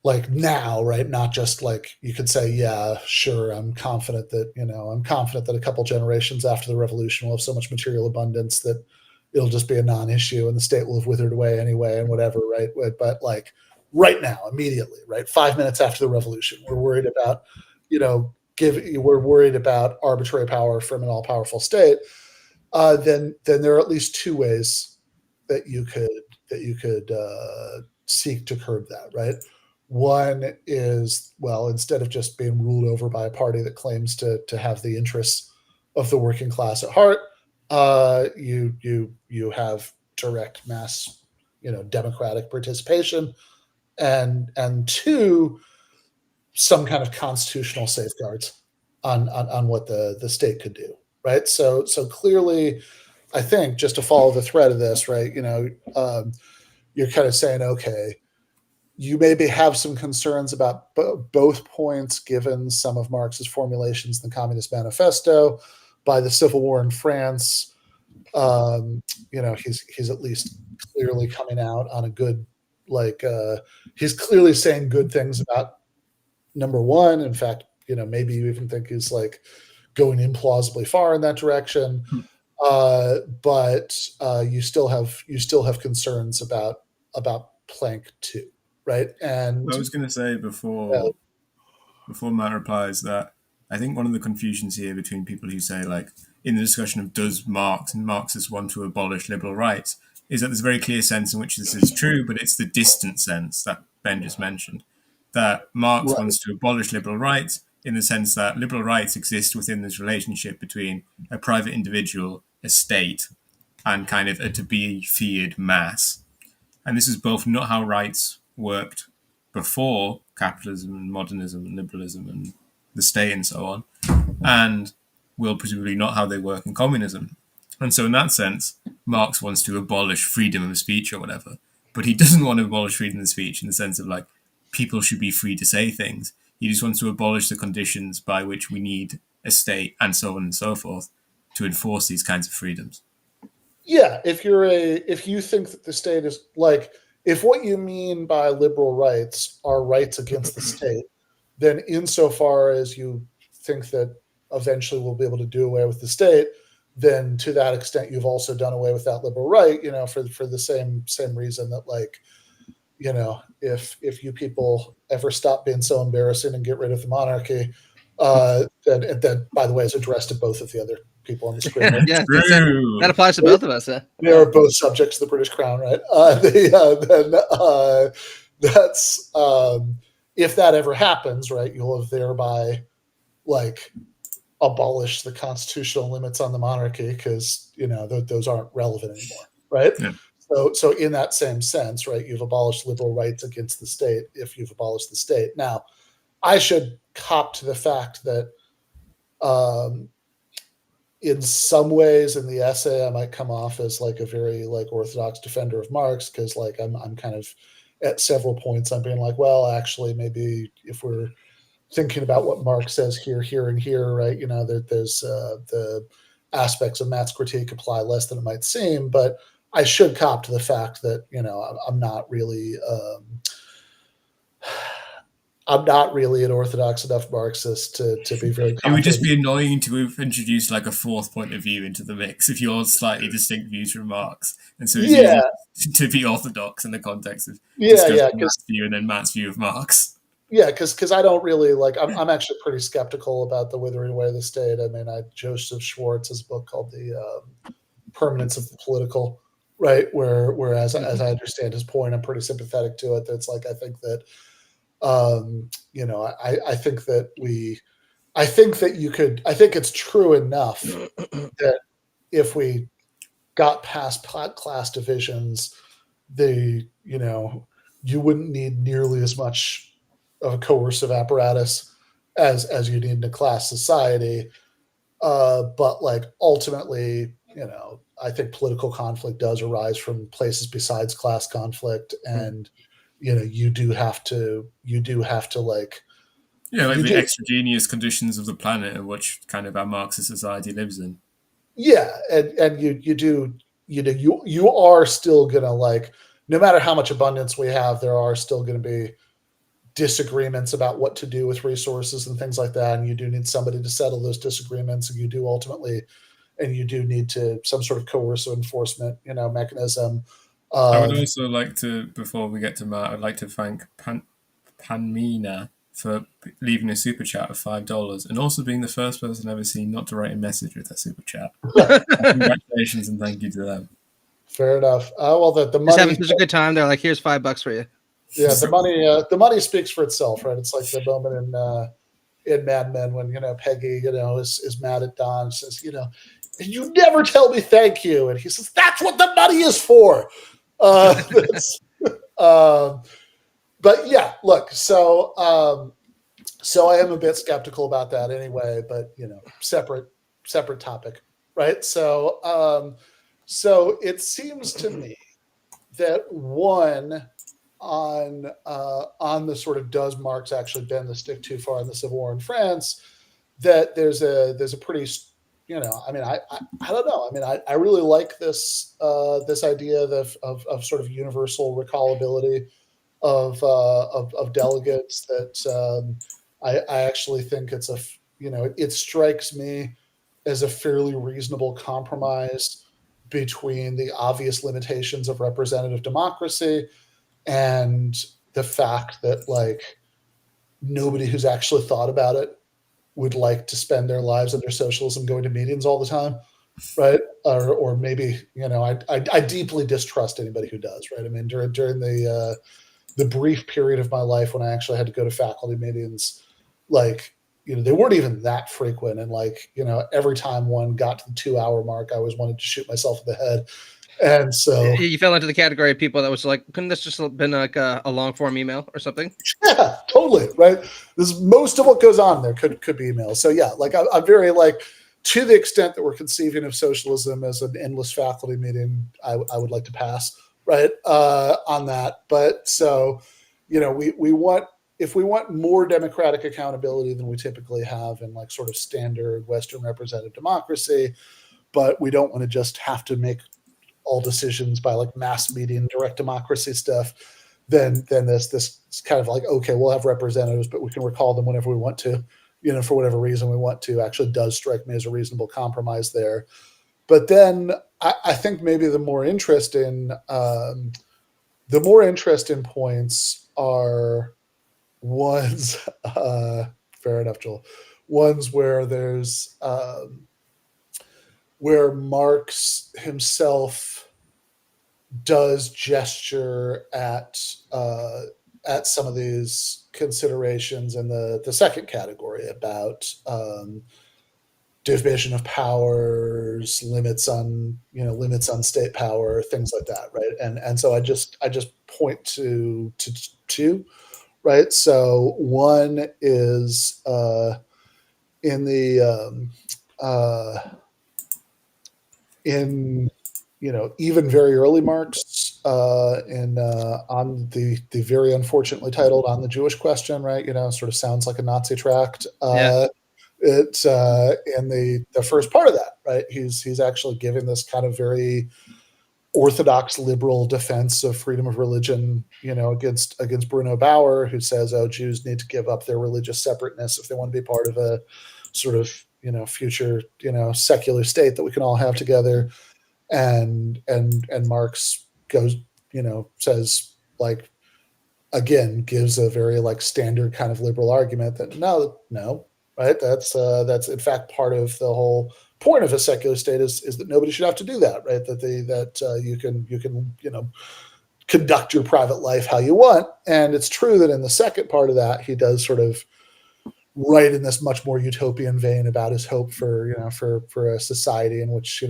like now, right, not just like you could say, yeah, sure, I'm confident that a couple generations after the revolution we'll have so much material abundance that it'll just be a non-issue and the state will have withered away anyway and whatever, right? But like right now, immediately, right? 5 minutes after the revolution, we're worried about, we're worried about arbitrary power from an all-powerful state. Then there are at least two ways that you could seek to curb that, right? One is, well, instead of just being ruled over by a party that claims to have the interests of the working class at heart, you have direct mass, democratic participation, and two, some kind of constitutional safeguards on what the state could do, right? So clearly, I think, just to follow the thread of this, right, you're kind of saying, okay, you maybe have some concerns about both points given some of Marx's formulations in the Communist Manifesto. By the Civil War in France, he's at least clearly coming out on a good, he's clearly saying good things about number one. In fact, maybe you even think he's like going implausibly far in that direction. But you still have concerns about Planck too, right? And I was going to say before Matt replies that I think one of the confusions here between people who say, like, in the discussion of does Marx and Marxists want to abolish liberal rights, is that there's a very clear sense in which this is true, but it's the distant sense that Ben just mentioned, that Marx wants to abolish liberal rights in the sense that liberal rights exist within this relationship between a private individual, a state, and kind of a to-be-feared mass. And this is both not how rights worked before capitalism and modernism and liberalism and the state and so on, and will presumably not how they work in communism. And so in that sense, Marx wants to abolish freedom of speech or whatever, but he doesn't want to abolish freedom of speech in the sense of, like, people should be free to say things. He just wants to abolish the conditions by which we need a state and so on and so forth to enforce these kinds of freedoms. Yeah, if you think that the state is, like, if what you mean by liberal rights are rights against the state, then insofar as you think that eventually we'll be able to do away with the state, then to that extent you've also done away with that liberal right, for the same reason that, like, if you people ever stop being so embarrassing and get rid of the monarchy, then by the way, is addressed to both of the other people on the screen. Right? Yeah, that applies to both of us. They are both subjects to the British Crown, right? That's if that ever happens, right? You'll have thereby, like, abolished the constitutional limits on the monarchy because those aren't relevant anymore, right? Yeah. So in that same sense, right, you've abolished liberal rights against the state if you've abolished the state. Now, I should cop to the fact that in some ways in the essay I might come off as, like, a very, like, orthodox defender of Marx because, like, I'm kind of at several points I'm being like, well, actually, maybe if we're thinking about what Marx says here, and here, right, there's the aspects of Matt's critique apply less than it might seem, but I should cop to the fact that I'm not really an orthodox enough Marxist to be very confident. It would just be annoying to introduce, like, a fourth point of view into the mix if you're slightly distinct views from Marx, and so it's easy to be orthodox in the context of Matt's view and then Matt's view of Marx. Yeah, because I don't really, like, I'm actually pretty skeptical about the withering away of the state. I mean, Joseph Schwartz has a book called The Permanence of the Political, right? Whereas as I understand his point, I'm pretty sympathetic to it. That's like, I think that, I think it's true enough that if we got past class divisions, you wouldn't need nearly as much of a coercive apparatus as you need in a class society. But, like, ultimately, I think political conflict does arise from places besides class conflict. And, you do have to like the extraneous conditions of the planet in which kind of our Marxist society lives in. Yeah. And you are still going to, like, no matter how much abundance we have, there are still going to be disagreements about what to do with resources and things like that. And you do need somebody to settle those disagreements. And you do need to some sort of coercive enforcement, mechanism. I would also like to, before we get to Matt, I'd like to thank Panmina for leaving a super chat of $5 and also being the first person I've ever seen not to write a message with a super chat. Congratulations and thank you to them. Fair enough. Well, the Just money, having such a good time. They're like, here's $5 for you. yeah, the money speaks for itself, right? It's like the moment in Mad Men when Peggy is mad at Don and says, you never tell me thank you, and he says that's what the money is for. But yeah, look, so I am a bit skeptical about that anyway, but separate topic, right? So it seems to me that one on the sort of does Marx actually bend the stick too far in the Civil War in France, that there's a pretty I don't know. I mean, I really like this idea of sort of universal recallability of delegates. That I actually think it's it strikes me as a fairly reasonable compromise between the obvious limitations of representative democracy and the fact that nobody who's actually thought about it would like to spend their lives under socialism going to meetings all the time, right? Or maybe I deeply distrust anybody who does, right? I mean, during the brief period of my life when I actually had to go to faculty meetings, they weren't even that frequent, and every time one got to the 2-hour mark, I always wanted to shoot myself in the head. And so you fell into the category of people that was like, couldn't this just been like a long form email or something? Yeah, totally. Right. Most of what goes on there could be emails. So yeah, I'm very to the extent that we're conceiving of socialism as an endless faculty meeting, I would like to pass right on that. But so, we want, if we want more democratic accountability than we typically have in sort of standard Western representative democracy, but we don't want to just have to make all decisions by mass meeting direct democracy stuff, then this kind of okay, we'll have representatives, but we can recall them whenever we want to, for whatever reason we want to, actually does strike me as a reasonable compromise there. But then I think maybe the more interesting points are ones, fair enough, Joel, ones where there's where Marx himself does gesture at some of these considerations in the second category about division of powers, limits on state power, things like that, right? And so I just point to two, right? So one is in the in even very early Marx on the very unfortunately titled "On the Jewish Question," right? Sort of sounds like a Nazi tract. It's in the first part of that, right? He's actually giving this kind of very orthodox liberal defense of freedom of religion, against Bruno Bauer, who says, "Oh, Jews need to give up their religious separateness if they want to be part of a sort of future secular state that we can all have together." And Marx goes, says again, gives a very like standard kind of liberal argument that no, right? That's in fact part of the whole point of a secular state is that nobody should have to do that, right? That you can conduct your private life how you want. And it's true that in the second part of that, he does sort of write in this much more utopian vein about his hope for a society in which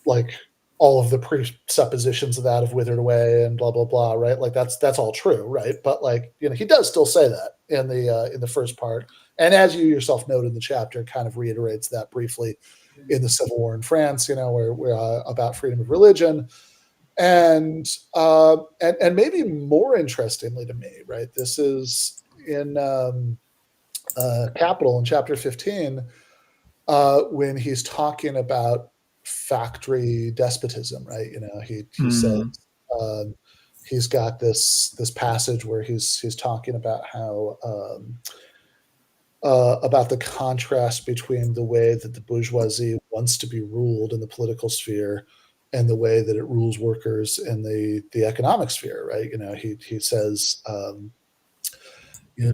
like all of the presuppositions of that have withered away and blah blah blah, right? Like that's all true, right? But he does still say that in the first part, and as you yourself noted in the chapter, kind of reiterates that briefly in the Civil War in France, where about freedom of religion. And maybe more interestingly to me, right? This is in Capital in chapter 15, when he's talking about factory despotism, right? He says he's got this passage where he's talking about how about the contrast between the way that the bourgeoisie wants to be ruled in the political sphere and the way that it rules workers in the economic sphere, right? He says,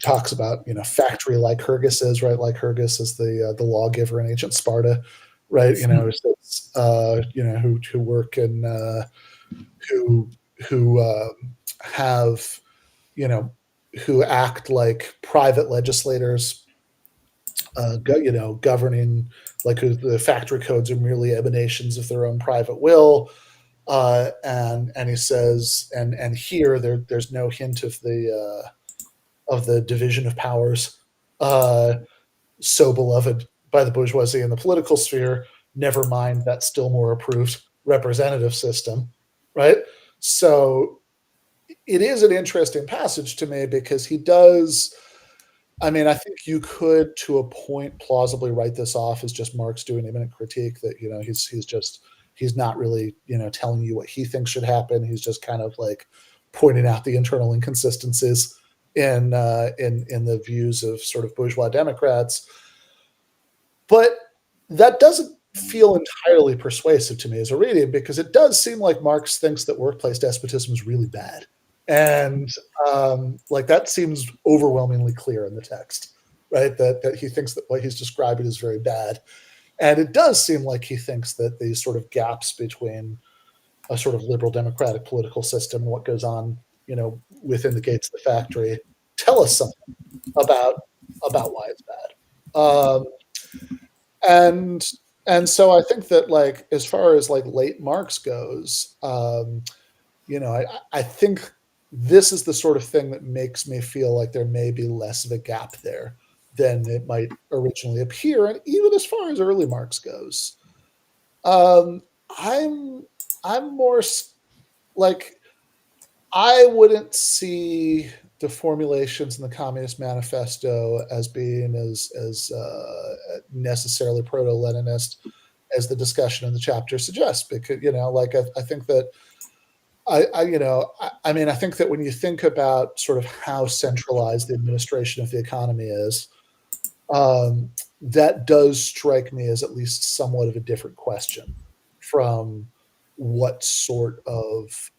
talks about, factory Lycurguses, right? Lycurgus is the lawgiver in ancient Sparta, right? Who work in who have, who act like private legislators, governing, like the factory codes are merely emanations of their own private will. And he says, and here there's no hint of the division of powers, so beloved by the bourgeoisie in the political sphere. Never mind that still more approved representative system, right? So it is an interesting passage to me because he does. I mean, I think you could, to a point, plausibly write this off as just Marx doing immanent critique. That he's not really telling you what he thinks should happen. He's just kind of like pointing out the internal inconsistencies in the views of sort of bourgeois Democrats. But that doesn't feel entirely persuasive to me as a reading, because it does seem like Marx thinks that workplace despotism is really bad. And that seems overwhelmingly clear in the text, right? That he thinks that what he's describing is very bad. And it does seem like he thinks that these sort of gaps between a sort of liberal democratic political system and what goes on, within the gates of the factory tell us something about why it's bad. And so I think that, as far as late Marx goes, I think this is the sort of thing that makes me feel like there may be less of a gap there than it might originally appear. And even as far as early Marx goes, I'm more I wouldn't see the formulations in the Communist Manifesto as being as necessarily proto-Leninist as the discussion in the chapter suggests, because I think that I think that when you think about sort of how centralized the administration of the economy is, that does strike me as at least somewhat of a different question from what sort of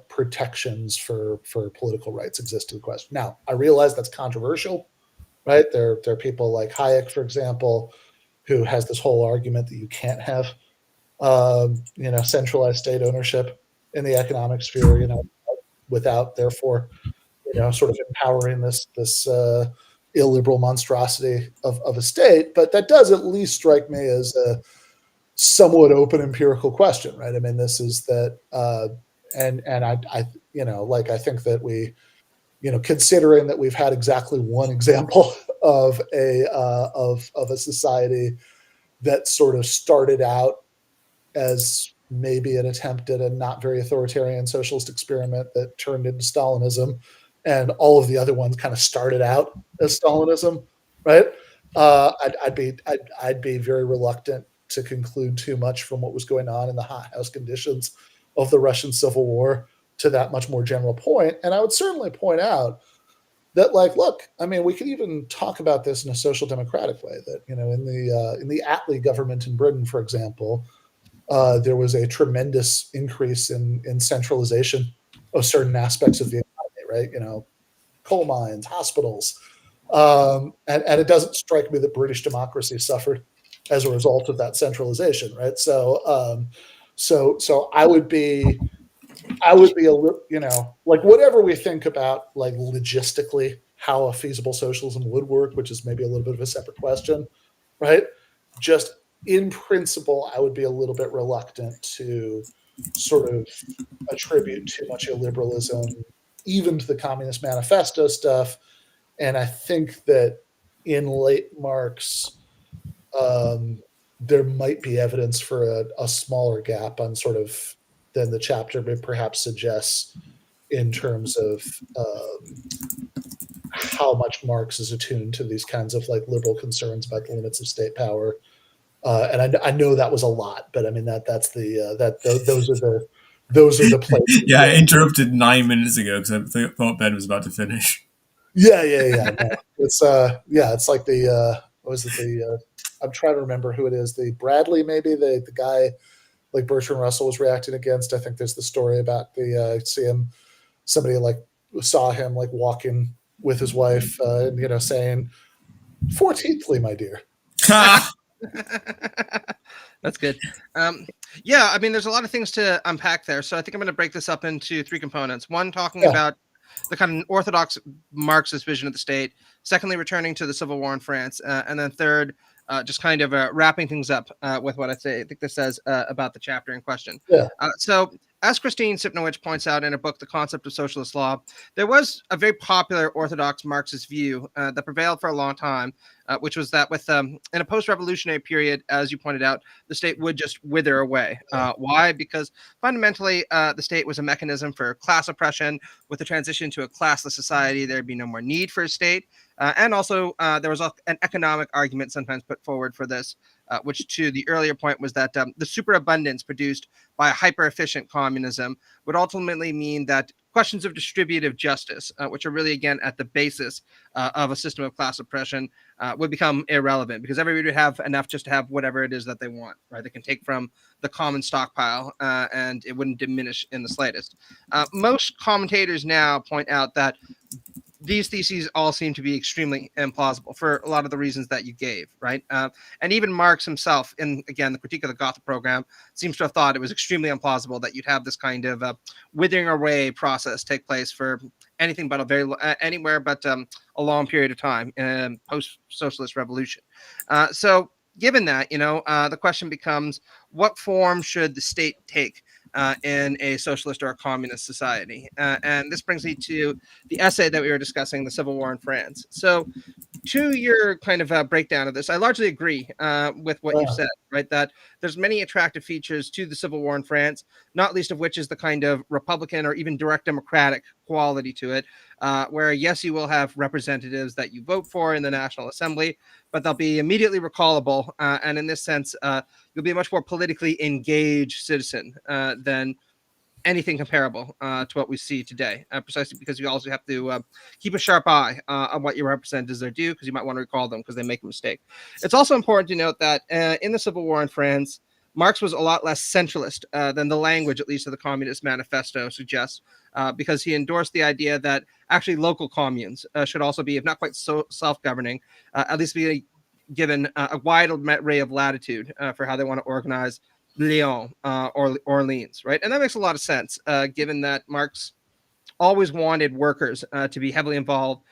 protections for political rights exist in the question. Now, I realize that's controversial, right? There are people like Hayek, for example, who has this whole argument that you can't have, centralized state ownership in the economic sphere, without therefore, sort of empowering this illiberal monstrosity of a state. But that does at least strike me as a somewhat open empirical question, right? I mean, this is that, and I think that we, considering that we've had exactly one example of a society that sort of started out as maybe an attempt at a not very authoritarian socialist experiment that turned into Stalinism, and all of the other ones kind of started out as Stalinism, right? I'd be very reluctant to conclude too much from what was going on in the hothouse conditions of the Russian Civil War to that much more general point. And I would certainly point out that, look, I mean, we could even talk about this in a social democratic way. That in the Attlee government in Britain, for example, there was a tremendous increase in centralization of certain aspects of the economy, right? Coal mines, hospitals, and it doesn't strike me that British democracy suffered as a result of that centralization, right? So I would be a little, whatever we think about, logistically how a feasible socialism would work, which is maybe a little bit of a separate question, right? Just in principle, I would be a little bit reluctant to sort of attribute too much illiberalism even to the Communist Manifesto stuff. And I think that in late Marx, there might be evidence for a smaller gap on sort of than the chapter perhaps suggests in terms of how much Marx is attuned to these kinds of liberal concerns about the limits of state power. And I know that was a lot, but I mean those are the places. Yeah, I interrupted 9 minutes ago because I thought Ben was about to finish. Yeah. No, it's like the what was it, I'm trying to remember who it is. The Bradley, maybe the guy like Bertrand Russell was reacting against. I think there's the story about the somebody like saw him like walking with his wife, and saying 14thly, my dear. That's good. Yeah, I mean, there's a lot of things to unpack there. So I think I'm going to break this up into three components. One, talking about the kind of orthodox Marxist vision of the state. Secondly, returning to the Civil War in France. And then third, just kind of wrapping things up with what I think this says about the chapter in question. Yeah. So as Christine Sipnowicz points out in her book, The Concept of Socialist Law, there was a very popular orthodox Marxist view that prevailed for a long time, which was that in a post-revolutionary period, as you pointed out, the state would just wither away. Why? Because fundamentally, the state was a mechanism for class oppression. With the transition to a classless society, there'd be no more need for a state. And also, there was an economic argument sometimes put forward for this, which to the earlier point was that the superabundance produced by a hyper-efficient communism would ultimately mean that questions of distributive justice, which are really, again, at the basis of a system of class oppression, would become irrelevant because everybody would have enough just to have whatever it is that they want, right? They can take from the common stockpile and it wouldn't diminish in the slightest. Most commentators now point out that these theses all seem to be extremely implausible for a lot of the reasons that you gave, right? And even Marx himself, in, again, the Critique of the Gotha program, seems to have thought it was extremely implausible that you'd have this kind of withering away process take place for anything but anywhere but a long period of time in post-socialist revolution. So given that, the question becomes, what form should the state take in a socialist or a communist society? And this brings me to the essay that we were discussing, The Civil War in France. So to your kind of breakdown of this, I largely agree with what you said, right? That there's many attractive features to the Civil War in France, not least of which is the kind of Republican or even direct democratic quality to it, where, yes, you will have representatives that you vote for in the National Assembly, but they'll be immediately recallable. And in this sense, you'll be a much more politically engaged citizen than anything comparable to what we see today, precisely because you also have to keep a sharp eye on what your representatives are due, because you might want to recall them because they make a mistake. It's also important to note that in the Civil War in France, Marx was a lot less centralist than the language, at least, of the Communist Manifesto suggests, because he endorsed the idea that actually local communes should also be, if not quite so self-governing, at least be given a wide array of latitude for how they want to organize Lyon or Orleans, right? And that makes a lot of sense, given that Marx always wanted workers to be heavily involved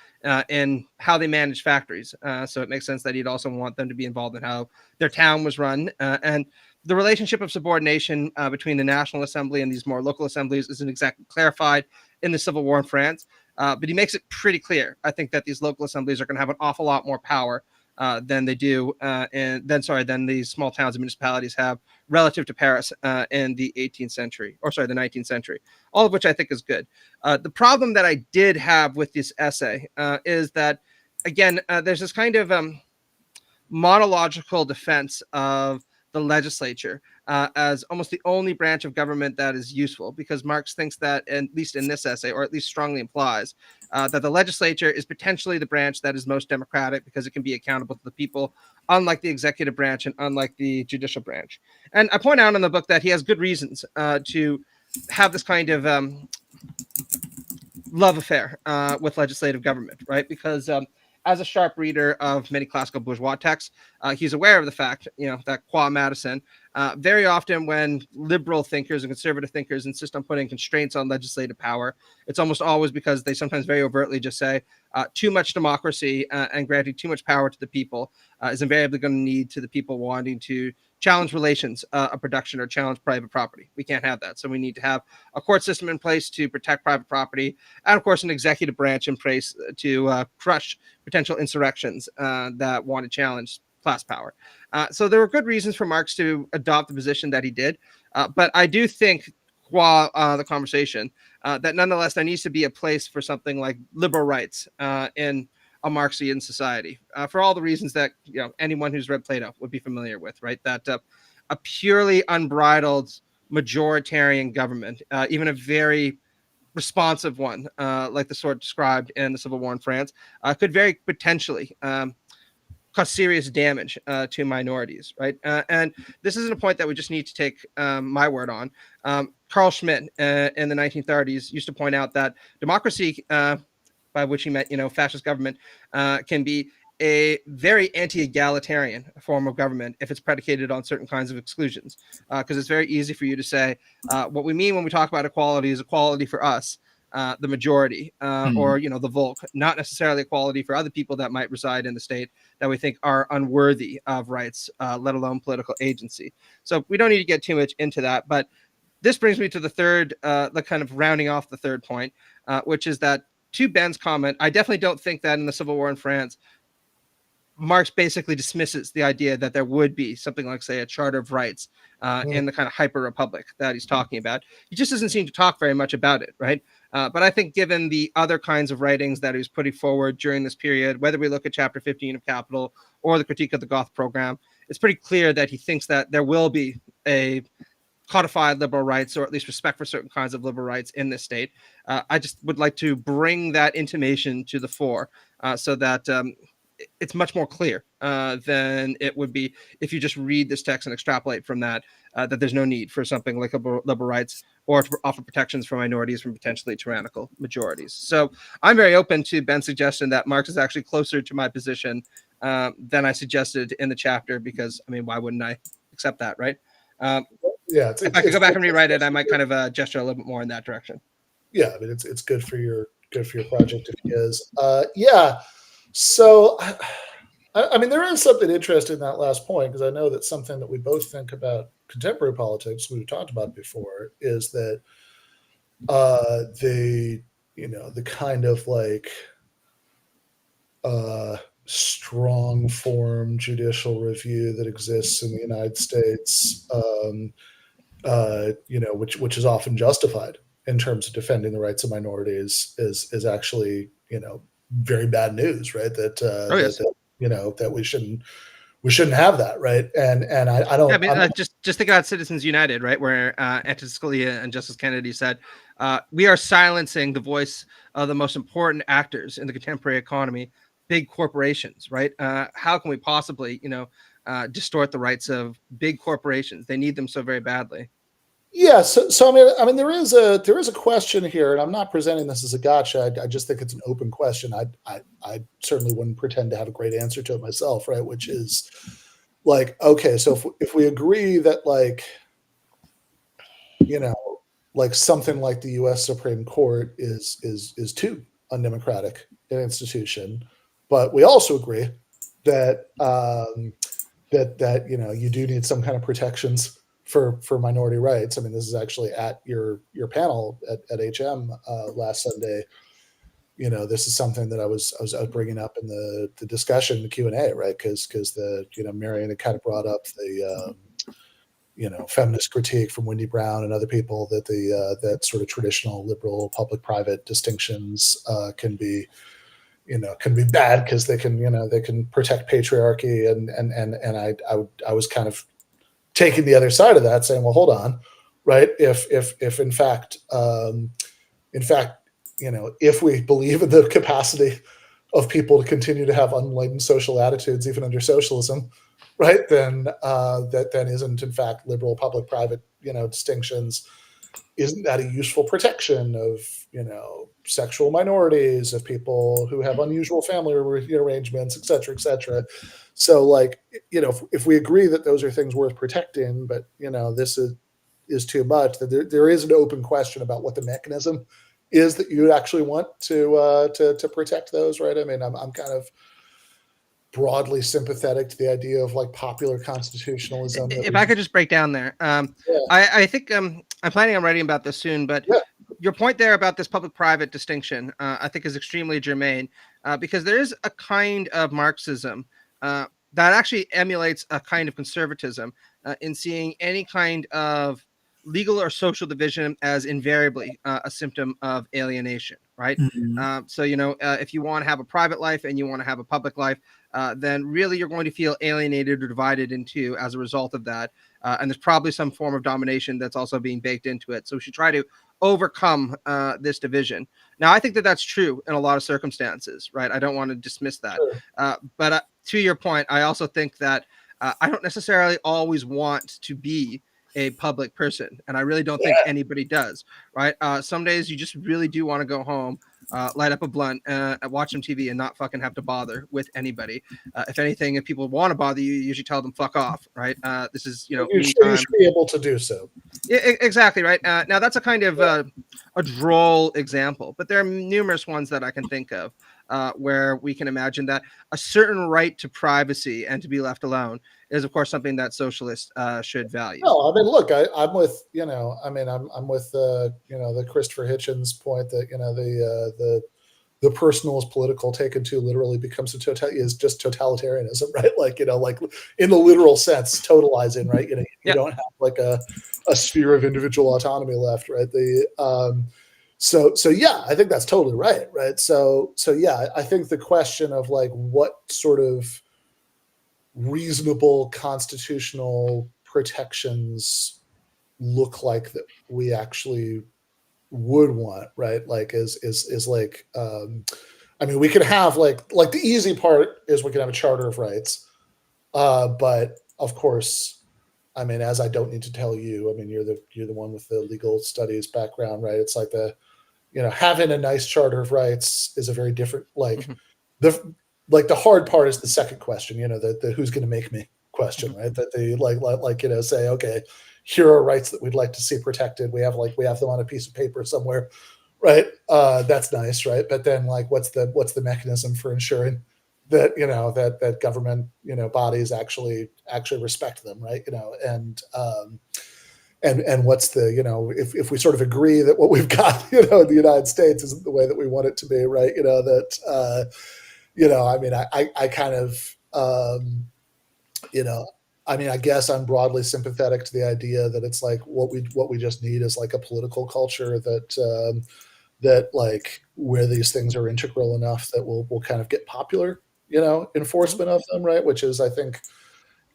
in how they manage factories. So it makes sense that he'd also want them to be involved in how their town was run. And the relationship of subordination between the National Assembly and these more local assemblies isn't exactly clarified in the Civil War in France, but he makes it pretty clear, I think, that these local assemblies are going to have an awful lot more power than they do, than these small towns and municipalities have relative to Paris in the 18th century, the 19th century, all of which I think is good. The problem that I did have with this essay is that, again, there's this kind of monological defense of the legislature as almost the only branch of government that is useful, because Marx thinks that, at least in this essay, or at least strongly implies, that the legislature is potentially the branch that is most democratic because it can be accountable to the people, unlike the executive branch and unlike the judicial branch. And I point out in the book that he has good reasons to have this kind of love affair with legislative government, right? Because as a sharp reader of many classical bourgeois texts, he's aware of the fact, that qua Madison, very often when liberal thinkers and conservative thinkers insist on putting constraints on legislative power, it's almost always because they sometimes very overtly just say too much democracy and granting too much power to the people is invariably going to lead to the people wanting to challenge relations of production or challenge private property. We can't have that. So we need to have a court system in place to protect private property, and of course an executive branch in place to crush potential insurrections that want to challenge class power. So there were good reasons for Marx to adopt the position that he did. But I do think, qua the conversation, that nonetheless there needs to be a place for something like liberal rights in a Marxian society, for all the reasons that anyone who's read Plato would be familiar with, right? That a purely unbridled majoritarian government, even a very responsive one, like the sort described in the Civil War in France, could very potentially cause serious damage to minorities, right? And this isn't a point that we just need to take my word on. Carl Schmitt in the 1930s used to point out that democracy, by which he meant, fascist government, can be a very anti-egalitarian form of government if it's predicated on certain kinds of exclusions. Because it's very easy for you to say what we mean when we talk about equality is equality for us, the majority, or the Volk, not necessarily equality for other people that might reside in the state that we think are unworthy of rights, let alone political agency. So we don't need to get too much into that, but this brings me to the third, the kind of rounding off the third point, which is that, to Ben's comment, I definitely don't think that in the Civil War in France, Marx basically dismisses the idea that there would be something like, say, a Charter of Rights in the kind of hyper republic that he's talking about. He just doesn't seem to talk very much about it, right? But I think given the other kinds of writings that he was putting forward during this period, whether we look at Chapter 15 of Capital or the Critique of the Goth Program, it's pretty clear that he thinks that there will be a codified liberal rights, or at least respect for certain kinds of liberal rights in this state. I just would like to bring that intimation to the fore so that it's much more clear than it would be if you just read this text and extrapolate from that, that there's no need for something like liberal rights or to offer protections for minorities from potentially tyrannical majorities. So I'm very open to Ben's suggestion that Marx is actually closer to my position than I suggested in the chapter, because, I mean, why wouldn't I accept that, right? Yeah, if I could go back and rewrite it, I might kind of gesture a little bit more in that direction. Yeah, I mean, it's good for your project if he is. Yeah. So, I mean, there is something interesting in that last point, because I know that something that we both think about contemporary politics, we've talked about before, is that the kind of like strong form judicial review that exists in the United States, which is often justified in terms of defending the rights of minorities, is actually, very bad news, right? Yes. That we shouldn't have that, right? And I don't. Yeah, I mean, just think about Citizens United, right, where Antonin Scalia and Justice Kennedy said, "We are silencing the voice of the most important actors in the contemporary economy, big corporations." Right? How can we possibly, distort the rights of big corporations? They need them so very badly. Yeah, so I mean, there is a question here, and I'm not presenting this as a gotcha. I just think it's an open question. I certainly wouldn't pretend to have a great answer to it myself, right? Which is like, okay, so if we agree that, like, like something like the U.S. Supreme Court is too undemocratic an institution, but we also agree that that you do need some kind of protections for minority rights. I mean, this is actually at your panel at HM last Sunday. This is something that I was bringing up in the discussion, the Q&A, right? Because Marion had kind of brought up the feminist critique from Wendy Brown and other people that that sort of traditional liberal public-private distinctions can be bad because they can protect patriarchy, and I was kind of taking the other side of that, saying, well, hold on, right? If in fact, if we believe in the capacity of people to continue to have unenlightened social attitudes, even under socialism, right, then that then isn't in fact liberal public-private, distinctions. Isn't that a useful protection of, sexual minorities, of people who have unusual family arrangements, et cetera, et cetera? So, like, if we agree that those are things worth protecting, but, this is too much, that there is an open question about what the mechanism is that you would actually want to protect those, right? I mean, I'm kind of broadly sympathetic to the idea of like popular constitutionalism. If I could just break down there, I think I'm planning on writing about this soon, but your point there about this public-private distinction, I think is extremely germane, because there is a kind of Marxism that actually emulates a kind of conservatism in seeing any kind of legal or social division as invariably a symptom of alienation, right? So, if you want to have a private life and you want to have a public life, then really you're going to feel alienated or divided in two as a result of that. And there's probably some form of domination that's also being baked into it. So we should try to overcome this division. Now, I think that that's true in a lot of circumstances, right? I don't want to dismiss that. But to your point, I also think that I don't necessarily always want to be a public person, and I really don't think anybody does, right? Some days you just really do want to go home, light up a blunt, watch some TV, and not fucking have to bother with anybody. If anything, if people want to bother you, you usually tell them fuck off, right? This is, you should be able to do so. Yeah, exactly, right. Now that's a kind of a droll example, but there are numerous ones that I can think of where we can imagine that a certain right to privacy and to be left alone is, of course, something that socialists should value. No, I mean, look, I'm with, I'm with, the Christopher Hitchens point that, the personal is political taken too literally becomes is just totalitarianism, right? Like, like in the literal sense, totalizing, right? You don't have like a sphere of individual autonomy left, right? So yeah, I think that's totally right? So yeah, I think the question of like what sort of reasonable constitutional protections look like that we actually would want, right? Like is like I mean, we could have like the easy part is we can have a charter of rights, but of course, I mean, as I don't need to tell you, I mean, you're the one with the legal studies background, right? It's like having a nice charter of rights is a very different, like the hard part is the second question, the who's going to make me question, right? That they say, okay, here are rights that we'd like to see protected. We have them on a piece of paper somewhere, right? That's nice, right? But then like, what's the mechanism for ensuring that that government bodies actually respect them, right? And what's the if we sort of agree that what we've got in the United States isn't the way that we want it to be, right? I mean, I kind of I mean, I guess I'm broadly sympathetic to the idea that it's like what we just need is like a political culture that like where these things are integral enough that we'll kind of get popular, enforcement of them, right? Which is, I think,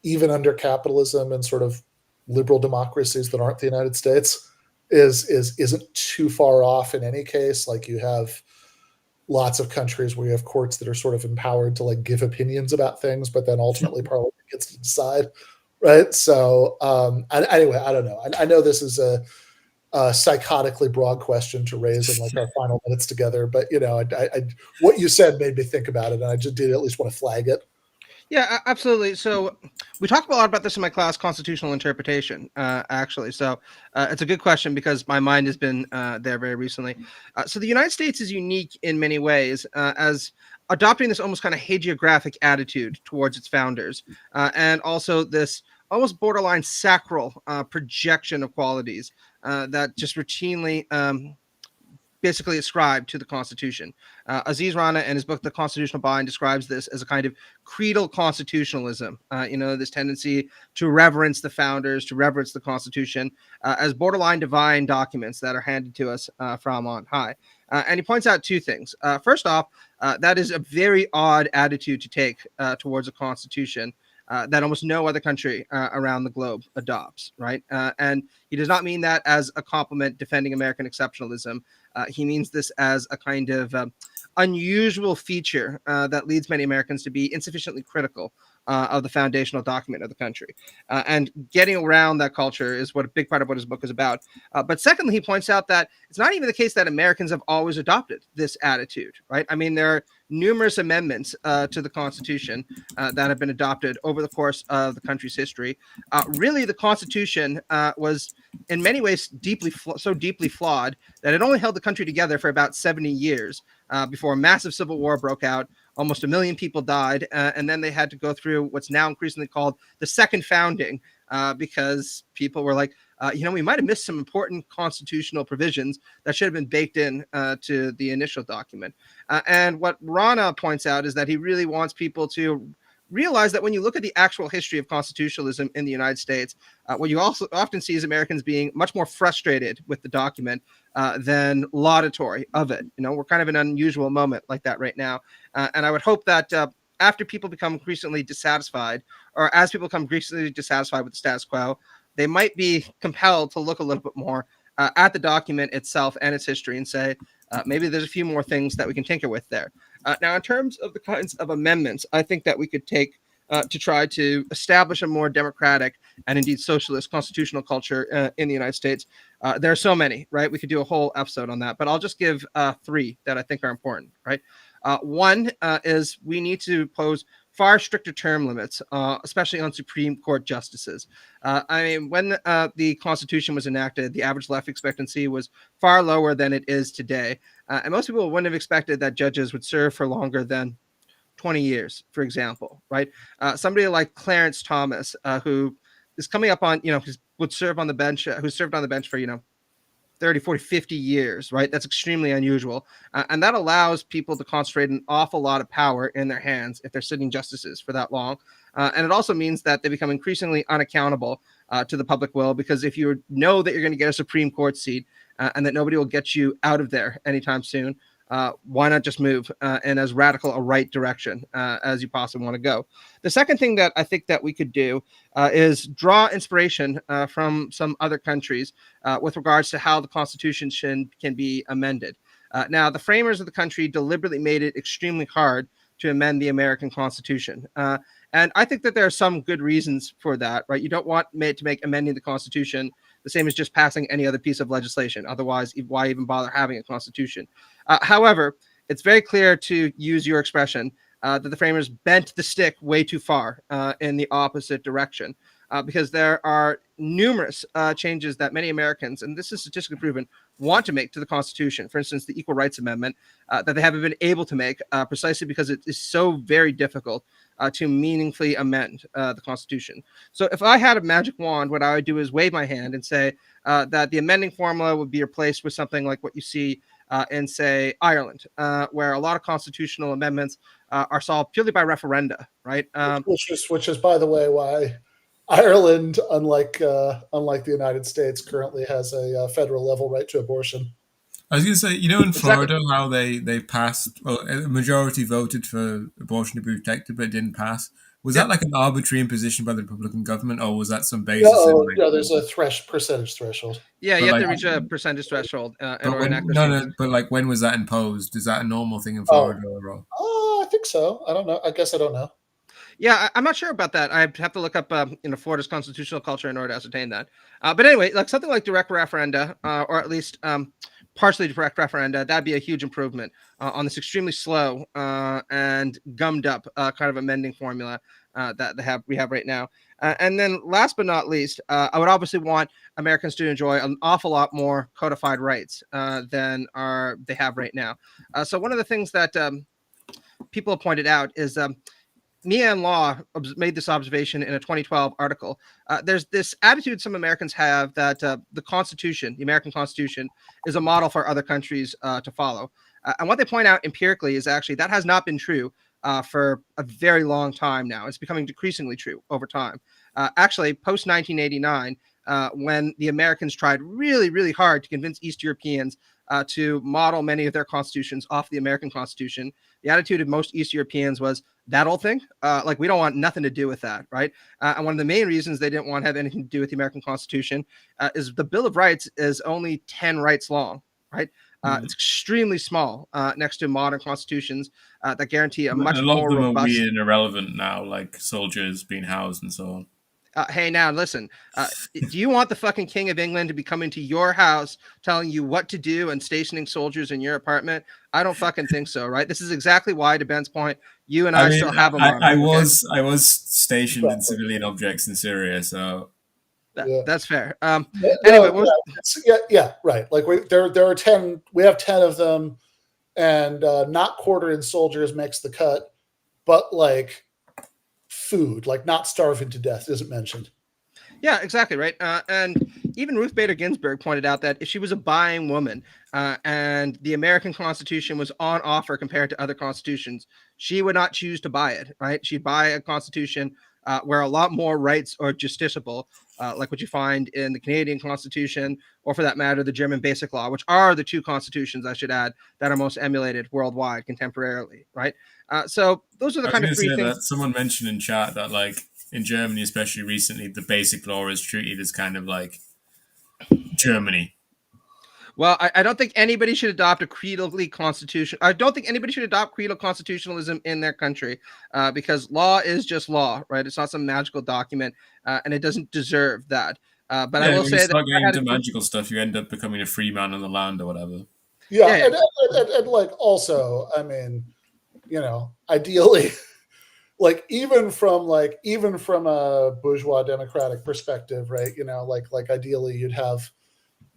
even under capitalism and sort of liberal democracies that aren't the United States, isn't too far off in any case. Like you have lots of countries where you have courts that are sort of empowered to like give opinions about things, but then ultimately Parliament gets to decide, right? So anyway, I don't know. I know this is a psychotically broad question to raise in like our final minutes together, but what you said made me think about it, and I just did at least want to flag it. Yeah, absolutely. So we talked a lot about this in my class, constitutional interpretation, actually. So it's a good question because my mind has been there very recently. So the United States is unique in many ways as adopting this almost kind of hagiographic attitude towards its founders, and also this almost borderline sacral projection of qualities that just routinely basically ascribed to the Constitution. Aziz Rana, in his book, The Constitutional Bind, describes this as a kind of creedal constitutionalism, this tendency to reverence the founders, to reverence the Constitution as borderline divine documents that are handed to us from on high. And he points out two things. First off, that is a very odd attitude to take towards a Constitution that almost no other country around the globe adopts, right? And he does not mean that as a compliment defending American exceptionalism. He means this as a kind of unusual feature that leads many Americans to be insufficiently critical of the foundational document of the country. And getting around that culture is what a big part of what his book is about. But secondly, he points out that it's not even the case that Americans have always adopted this attitude, right? I mean, there are numerous amendments to the Constitution that have been adopted over the course of the country's history. Really, the Constitution was in many ways so deeply flawed that it only held the country together for about 70 years before a massive civil war broke out. Almost 1 million people died, and then they had to go through what's now increasingly called the second founding because people were like, we might have missed some important constitutional provisions that should have been baked in to the initial document. And what Rana points out is that he really wants people to realize that when you look at the actual history of constitutionalism in the United States, what you also often see is Americans being much more frustrated with the document than laudatory of it. We're kind of in an unusual moment like that right now. And I would hope that after people become increasingly dissatisfied, or as people become increasingly dissatisfied with the status quo, they might be compelled to look a little bit more at the document itself and its history and say, maybe there's a few more things that we can tinker with there. Now, in terms of the kinds of amendments, I think that we could take to try to establish a more democratic and indeed socialist constitutional culture in the United States. There are so many, right? We could do a whole episode on that, but I'll just give three that I think are important, right? One is we need to pose far stricter term limits, especially on Supreme Court justices. I mean, when the Constitution was enacted, the average life expectancy was far lower than it is today. And most people wouldn't have expected that judges would serve for longer than 20 years, for example, right? Somebody like Clarence Thomas, who is coming up on, would serve on the bench, who served on the bench for, 30, 40, 50 years, right? That's extremely unusual. And that allows people to concentrate an awful lot of power in their hands if they're sitting justices for that long. And it also means that they become increasingly unaccountable to the public will, because if you know that you're going to get a Supreme Court seat and that nobody will get you out of there anytime soon, why not just move in as radical a right direction as you possibly want to go? The second thing that I think that we could do is draw inspiration from some other countries with regards to how the Constitution can be amended. Now, the framers of the country deliberately made it extremely hard to amend the American Constitution. And I think that there are some good reasons for that, right? You don't want to make amending the Constitution the same as just passing any other piece of legislation. Otherwise, why even bother having a Constitution? However, it's very clear, to use your expression, that the framers bent the stick way too far in the opposite direction, because there are numerous changes that many Americans, and this is statistically proven, want to make to the Constitution. For instance, the Equal Rights Amendment that they haven't been able to make precisely because it is so very difficult to meaningfully amend the Constitution. So if I had a magic wand, what I would do is wave my hand and say that the amending formula would be replaced with something like what you see in, say, Ireland, where a lot of constitutional amendments are solved purely by referenda, right? Which is, by the way, why Ireland, unlike the United States, currently has a federal level right to abortion. I was going to say, in Florida, how they passed, well, a majority voted for abortion to be protected, but it didn't pass. Was that like an arbitrary imposition by the Republican government, or was that some basis? No, there's a percentage threshold. Yeah, you have to reach a percentage threshold in order to enact those changes. But like, when was that imposed? Is that a normal thing in Florida? I think so. I don't know. I guess I don't know. Yeah, I'm not sure about that. I have to look up, Florida's constitutional culture in order to ascertain that. But anyway, like something like direct referenda, or at least partially direct referenda, that'd be a huge improvement on this extremely slow and gummed up kind of amending formula that we have right now. And then last but not least, I would obviously want Americans to enjoy an awful lot more codified rights than they have right now. So one of the things that people have pointed out is Mia and Law made this observation in a 2012 article. There's this attitude some Americans have that the Constitution, the American Constitution, is a model for other countries to follow. And what they point out empirically is actually that has not been true for a very long time now. It's becoming decreasingly true over time. Actually, post 1989, when the Americans tried really, really hard to convince East Europeans to model many of their constitutions off the American Constitution, the attitude of most East Europeans was, that old thing? Like, we don't want nothing to do with that, right? And one of the main reasons they didn't want to have anything to do with the American Constitution is the Bill of Rights is only 10 rights long, right? It's extremely small next to modern constitutions that guarantee a much more robust... A lot of them are weird and irrelevant now, like soldiers being housed and so on. Hey, now listen, do you want the fucking King of England to be coming to your house telling you what to do and stationing soldiers in your apartment? I don't fucking think so, right? This is exactly why, to Ben's point, you and I still have a monarch. I was stationed in civilian objects in Syria, so... That's fair. Anyway, right. Like there are 10. We have 10 of them, and not quartering soldiers makes the cut, but like food, like not starving to death, isn't mentioned. Yeah, exactly right. And even Ruth Bader Ginsburg pointed out that if she was a buying woman and the American Constitution was on offer compared to other constitutions, she would not choose to buy it. Right? She'd buy a constitution where a lot more rights are justiciable, like what you find in the Canadian Constitution, or for that matter, the German Basic Law, which are the two constitutions, I should add, that are most emulated worldwide contemporarily, right? So those are the kind of three things. That someone mentioned in chat that, like, in Germany, especially recently, the Basic Law is treated as kind of like Germany. Well, I don't think anybody should adopt a creedally constitution. I don't think anybody should adopt creedal constitutionalism in their country, because law is just law, right? It's not some magical document, and it doesn't deserve that. But I Yeah, will when you say that start I getting had into a, magical stuff, you end up becoming a free man on the land or whatever. Yeah, yeah, yeah. and like also, I mean, ideally, like even from a bourgeois democratic perspective, right? Like ideally you'd have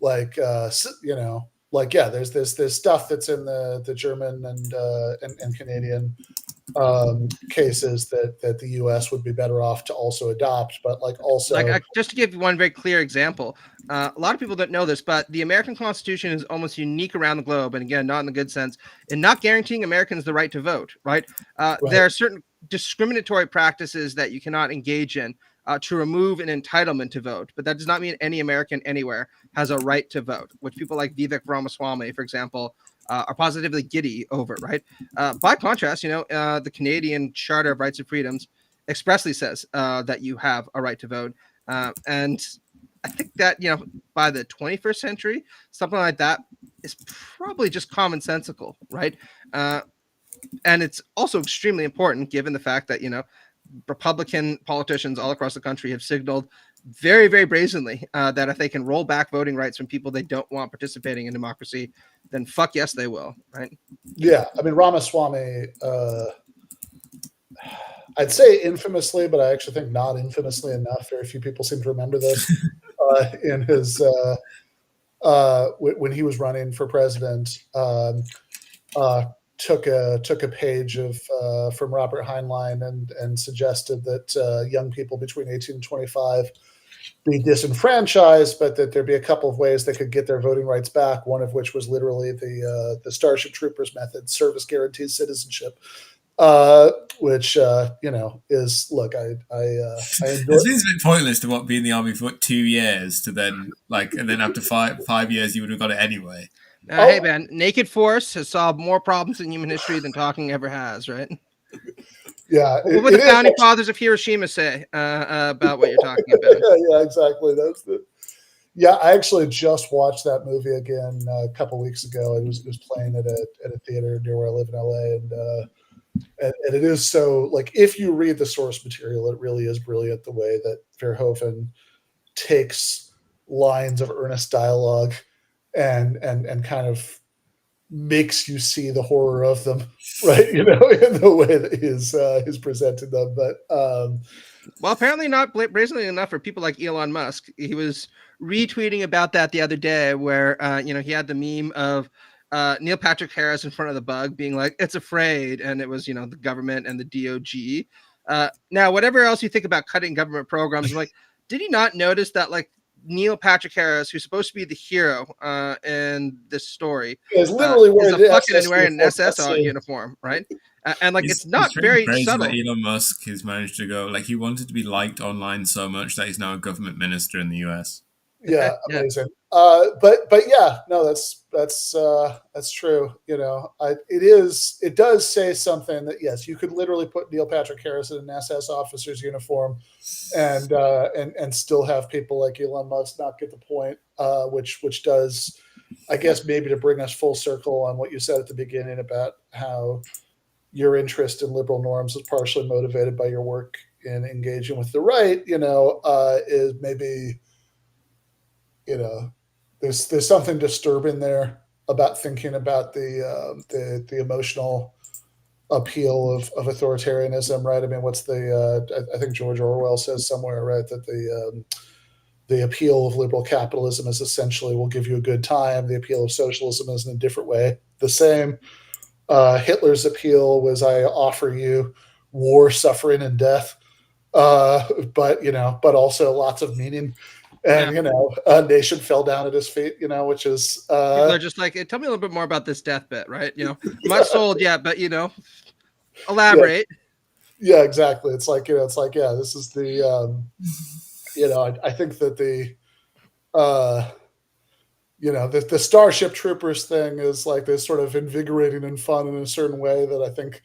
like yeah, there's stuff that's in the German and Canadian cases that the U.S. would be better off to also adopt, but like also Just to give you one very clear example, a lot of people don't know this, but the American Constitution is almost unique around the globe, and again, not in the good sense, in not guaranteeing Americans the right to vote. Right? right. There are certain discriminatory practices that you cannot engage in to remove an entitlement to vote, but that does not mean any American anywhere has a right to vote, which people like Vivek Ramaswamy, for example, are positively giddy over. Right? By contrast, the Canadian Charter of Rights and Freedoms expressly says that you have a right to vote. And I think that, by the 21st century, something like that is probably just commonsensical, right? And it's also extremely important given the fact that, Republican politicians all across the country have signaled very, very brazenly that if they can roll back voting rights from people they don't want participating in democracy, then fuck yes, they will, right? Yeah, I mean, Ramaswamy, I'd say infamously, but I actually think not infamously enough. Very few people seem to remember this. In his when he was running for president, took a page from Robert Heinlein and suggested that young people between 18 and 25 be disenfranchised, but that there'd be a couple of ways they could get their voting rights back. One of which was literally the Starship Troopers method, service guarantees citizenship. Which is look, I enjoy. It seems a bit pointless to be in the army for 2 years to then and then after 5 years you would have got it anyway. Hey man, naked force has solved more problems in human history than talking ever has, right? Yeah. What would the founding fathers of Hiroshima say about what you're talking about? Yeah, exactly. Yeah, I actually just watched that movie again a couple weeks ago. It was playing at a theater near where I live in LA, and it is so, like, if you read the source material, it really is brilliant the way that Verhoeven takes lines of earnest dialogue and kind of makes you see the horror of them, right? In the way that he's presented them. But well, apparently not brazenly enough for people like Elon Musk. He was retweeting about that the other day, where he had the meme of Neil Patrick Harris in front of the bug being like, it's afraid. And it was, the government and the DOG. Now, whatever else you think about cutting government programs, like, did he not notice that, like, Neil Patrick Harris, who's supposed to be the hero in this story, is literally wearing an SS uniform, right? And like, it's not very subtle. That Elon Musk has managed to go, like, he wanted to be liked online so much that he's now a government minister in the US. Yeah, amazing. But yeah, no, that's true. It does say something that, yes, you could literally put Neil Patrick Harris in an SS officer's uniform and still have people like Elon Musk not get the point, which does, I guess, maybe to bring us full circle on what you said at the beginning about how your interest in liberal norms is partially motivated by your work in engaging with the right, is maybe, there's something disturbing there about thinking about the emotional appeal of authoritarianism, right? I mean, I think George Orwell says somewhere, right, that the appeal of liberal capitalism is essentially, we'll give you a good time. The appeal of socialism is in a different way the same. Hitler's appeal was, I offer you war, suffering, and death, but also lots of meaning. And, a nation fell down at his feet, which is... People are just like, tell me a little bit more about this death bit, right? Not sold yet, but, elaborate. Yeah, exactly. It's like, yeah, this is the, I think that the Starship Troopers thing is like this sort of invigorating and fun in a certain way that I think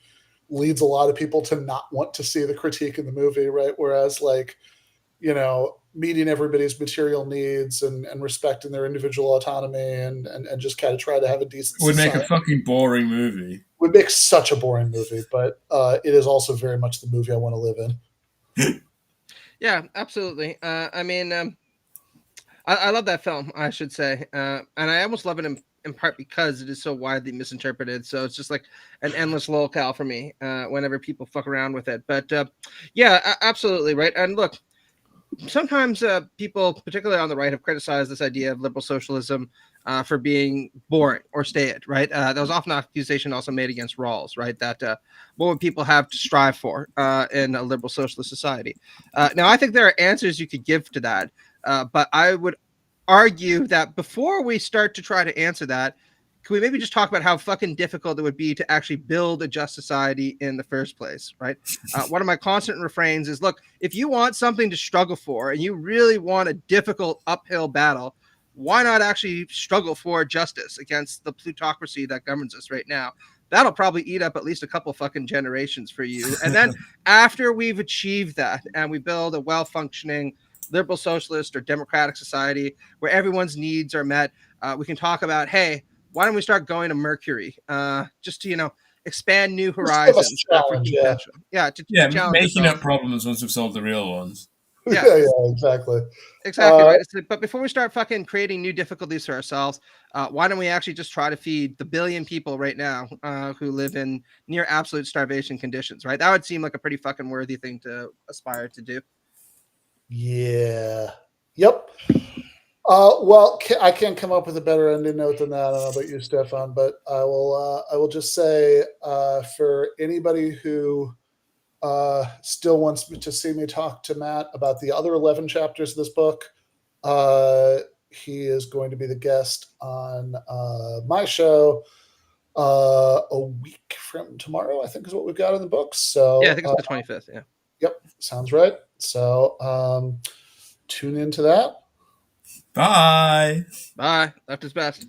leads a lot of people to not want to see the critique in the movie, right? Whereas, like, meeting everybody's material needs and respecting their individual autonomy and just kind of try to have a decent Would society. make a fucking boring movie. Would make such a boring movie, but it is also very much the movie I want to live in. Yeah, absolutely. I love that film, I should say. And I almost love it in part because it is so widely misinterpreted. So it's just like an endless lolcow for me whenever people fuck around with it. But yeah, absolutely. Right. And look, sometimes people, particularly on the right, have criticized this idea of liberal socialism for being boring or staid, right? There was often an accusation also made against Rawls, right? That what would people have to strive for in a liberal socialist society? Now, I think there are answers you could give to that, but I would argue that before we start to try to answer that, can we maybe just talk about how fucking difficult it would be to actually build a just society in the first place, right? One of my constant refrains is, look, if you want something to struggle for and you really want a difficult uphill battle, why not actually struggle for justice against the plutocracy that governs us right now? That'll probably eat up at least a couple fucking generations for you. And then after we've achieved that and we build a well-functioning liberal socialist or democratic society where everyone's needs are met, we can talk about, hey, why don't we start going to Mercury just to, expand new horizons for human potential? Yeah, making up problems once we've solved the real ones. Yeah, exactly. Exactly right. But before we start fucking creating new difficulties for ourselves, why don't we actually just try to feed the billion people right now who live in near absolute starvation conditions, right? That would seem like a pretty fucking worthy thing to aspire to do. Yeah. Yep. Well, I can't come up with a better ending note than that. I don't know about you, Stefan, but I will just say for anybody who still wants to see me talk to Matt about the other 11 chapters of this book, he is going to be the guest on my show a week from tomorrow, I think is what we've got in the books. So yeah, I think it's the 25th. Yeah. Yep, sounds right. So tune into that. Bye. Bye. Left is best.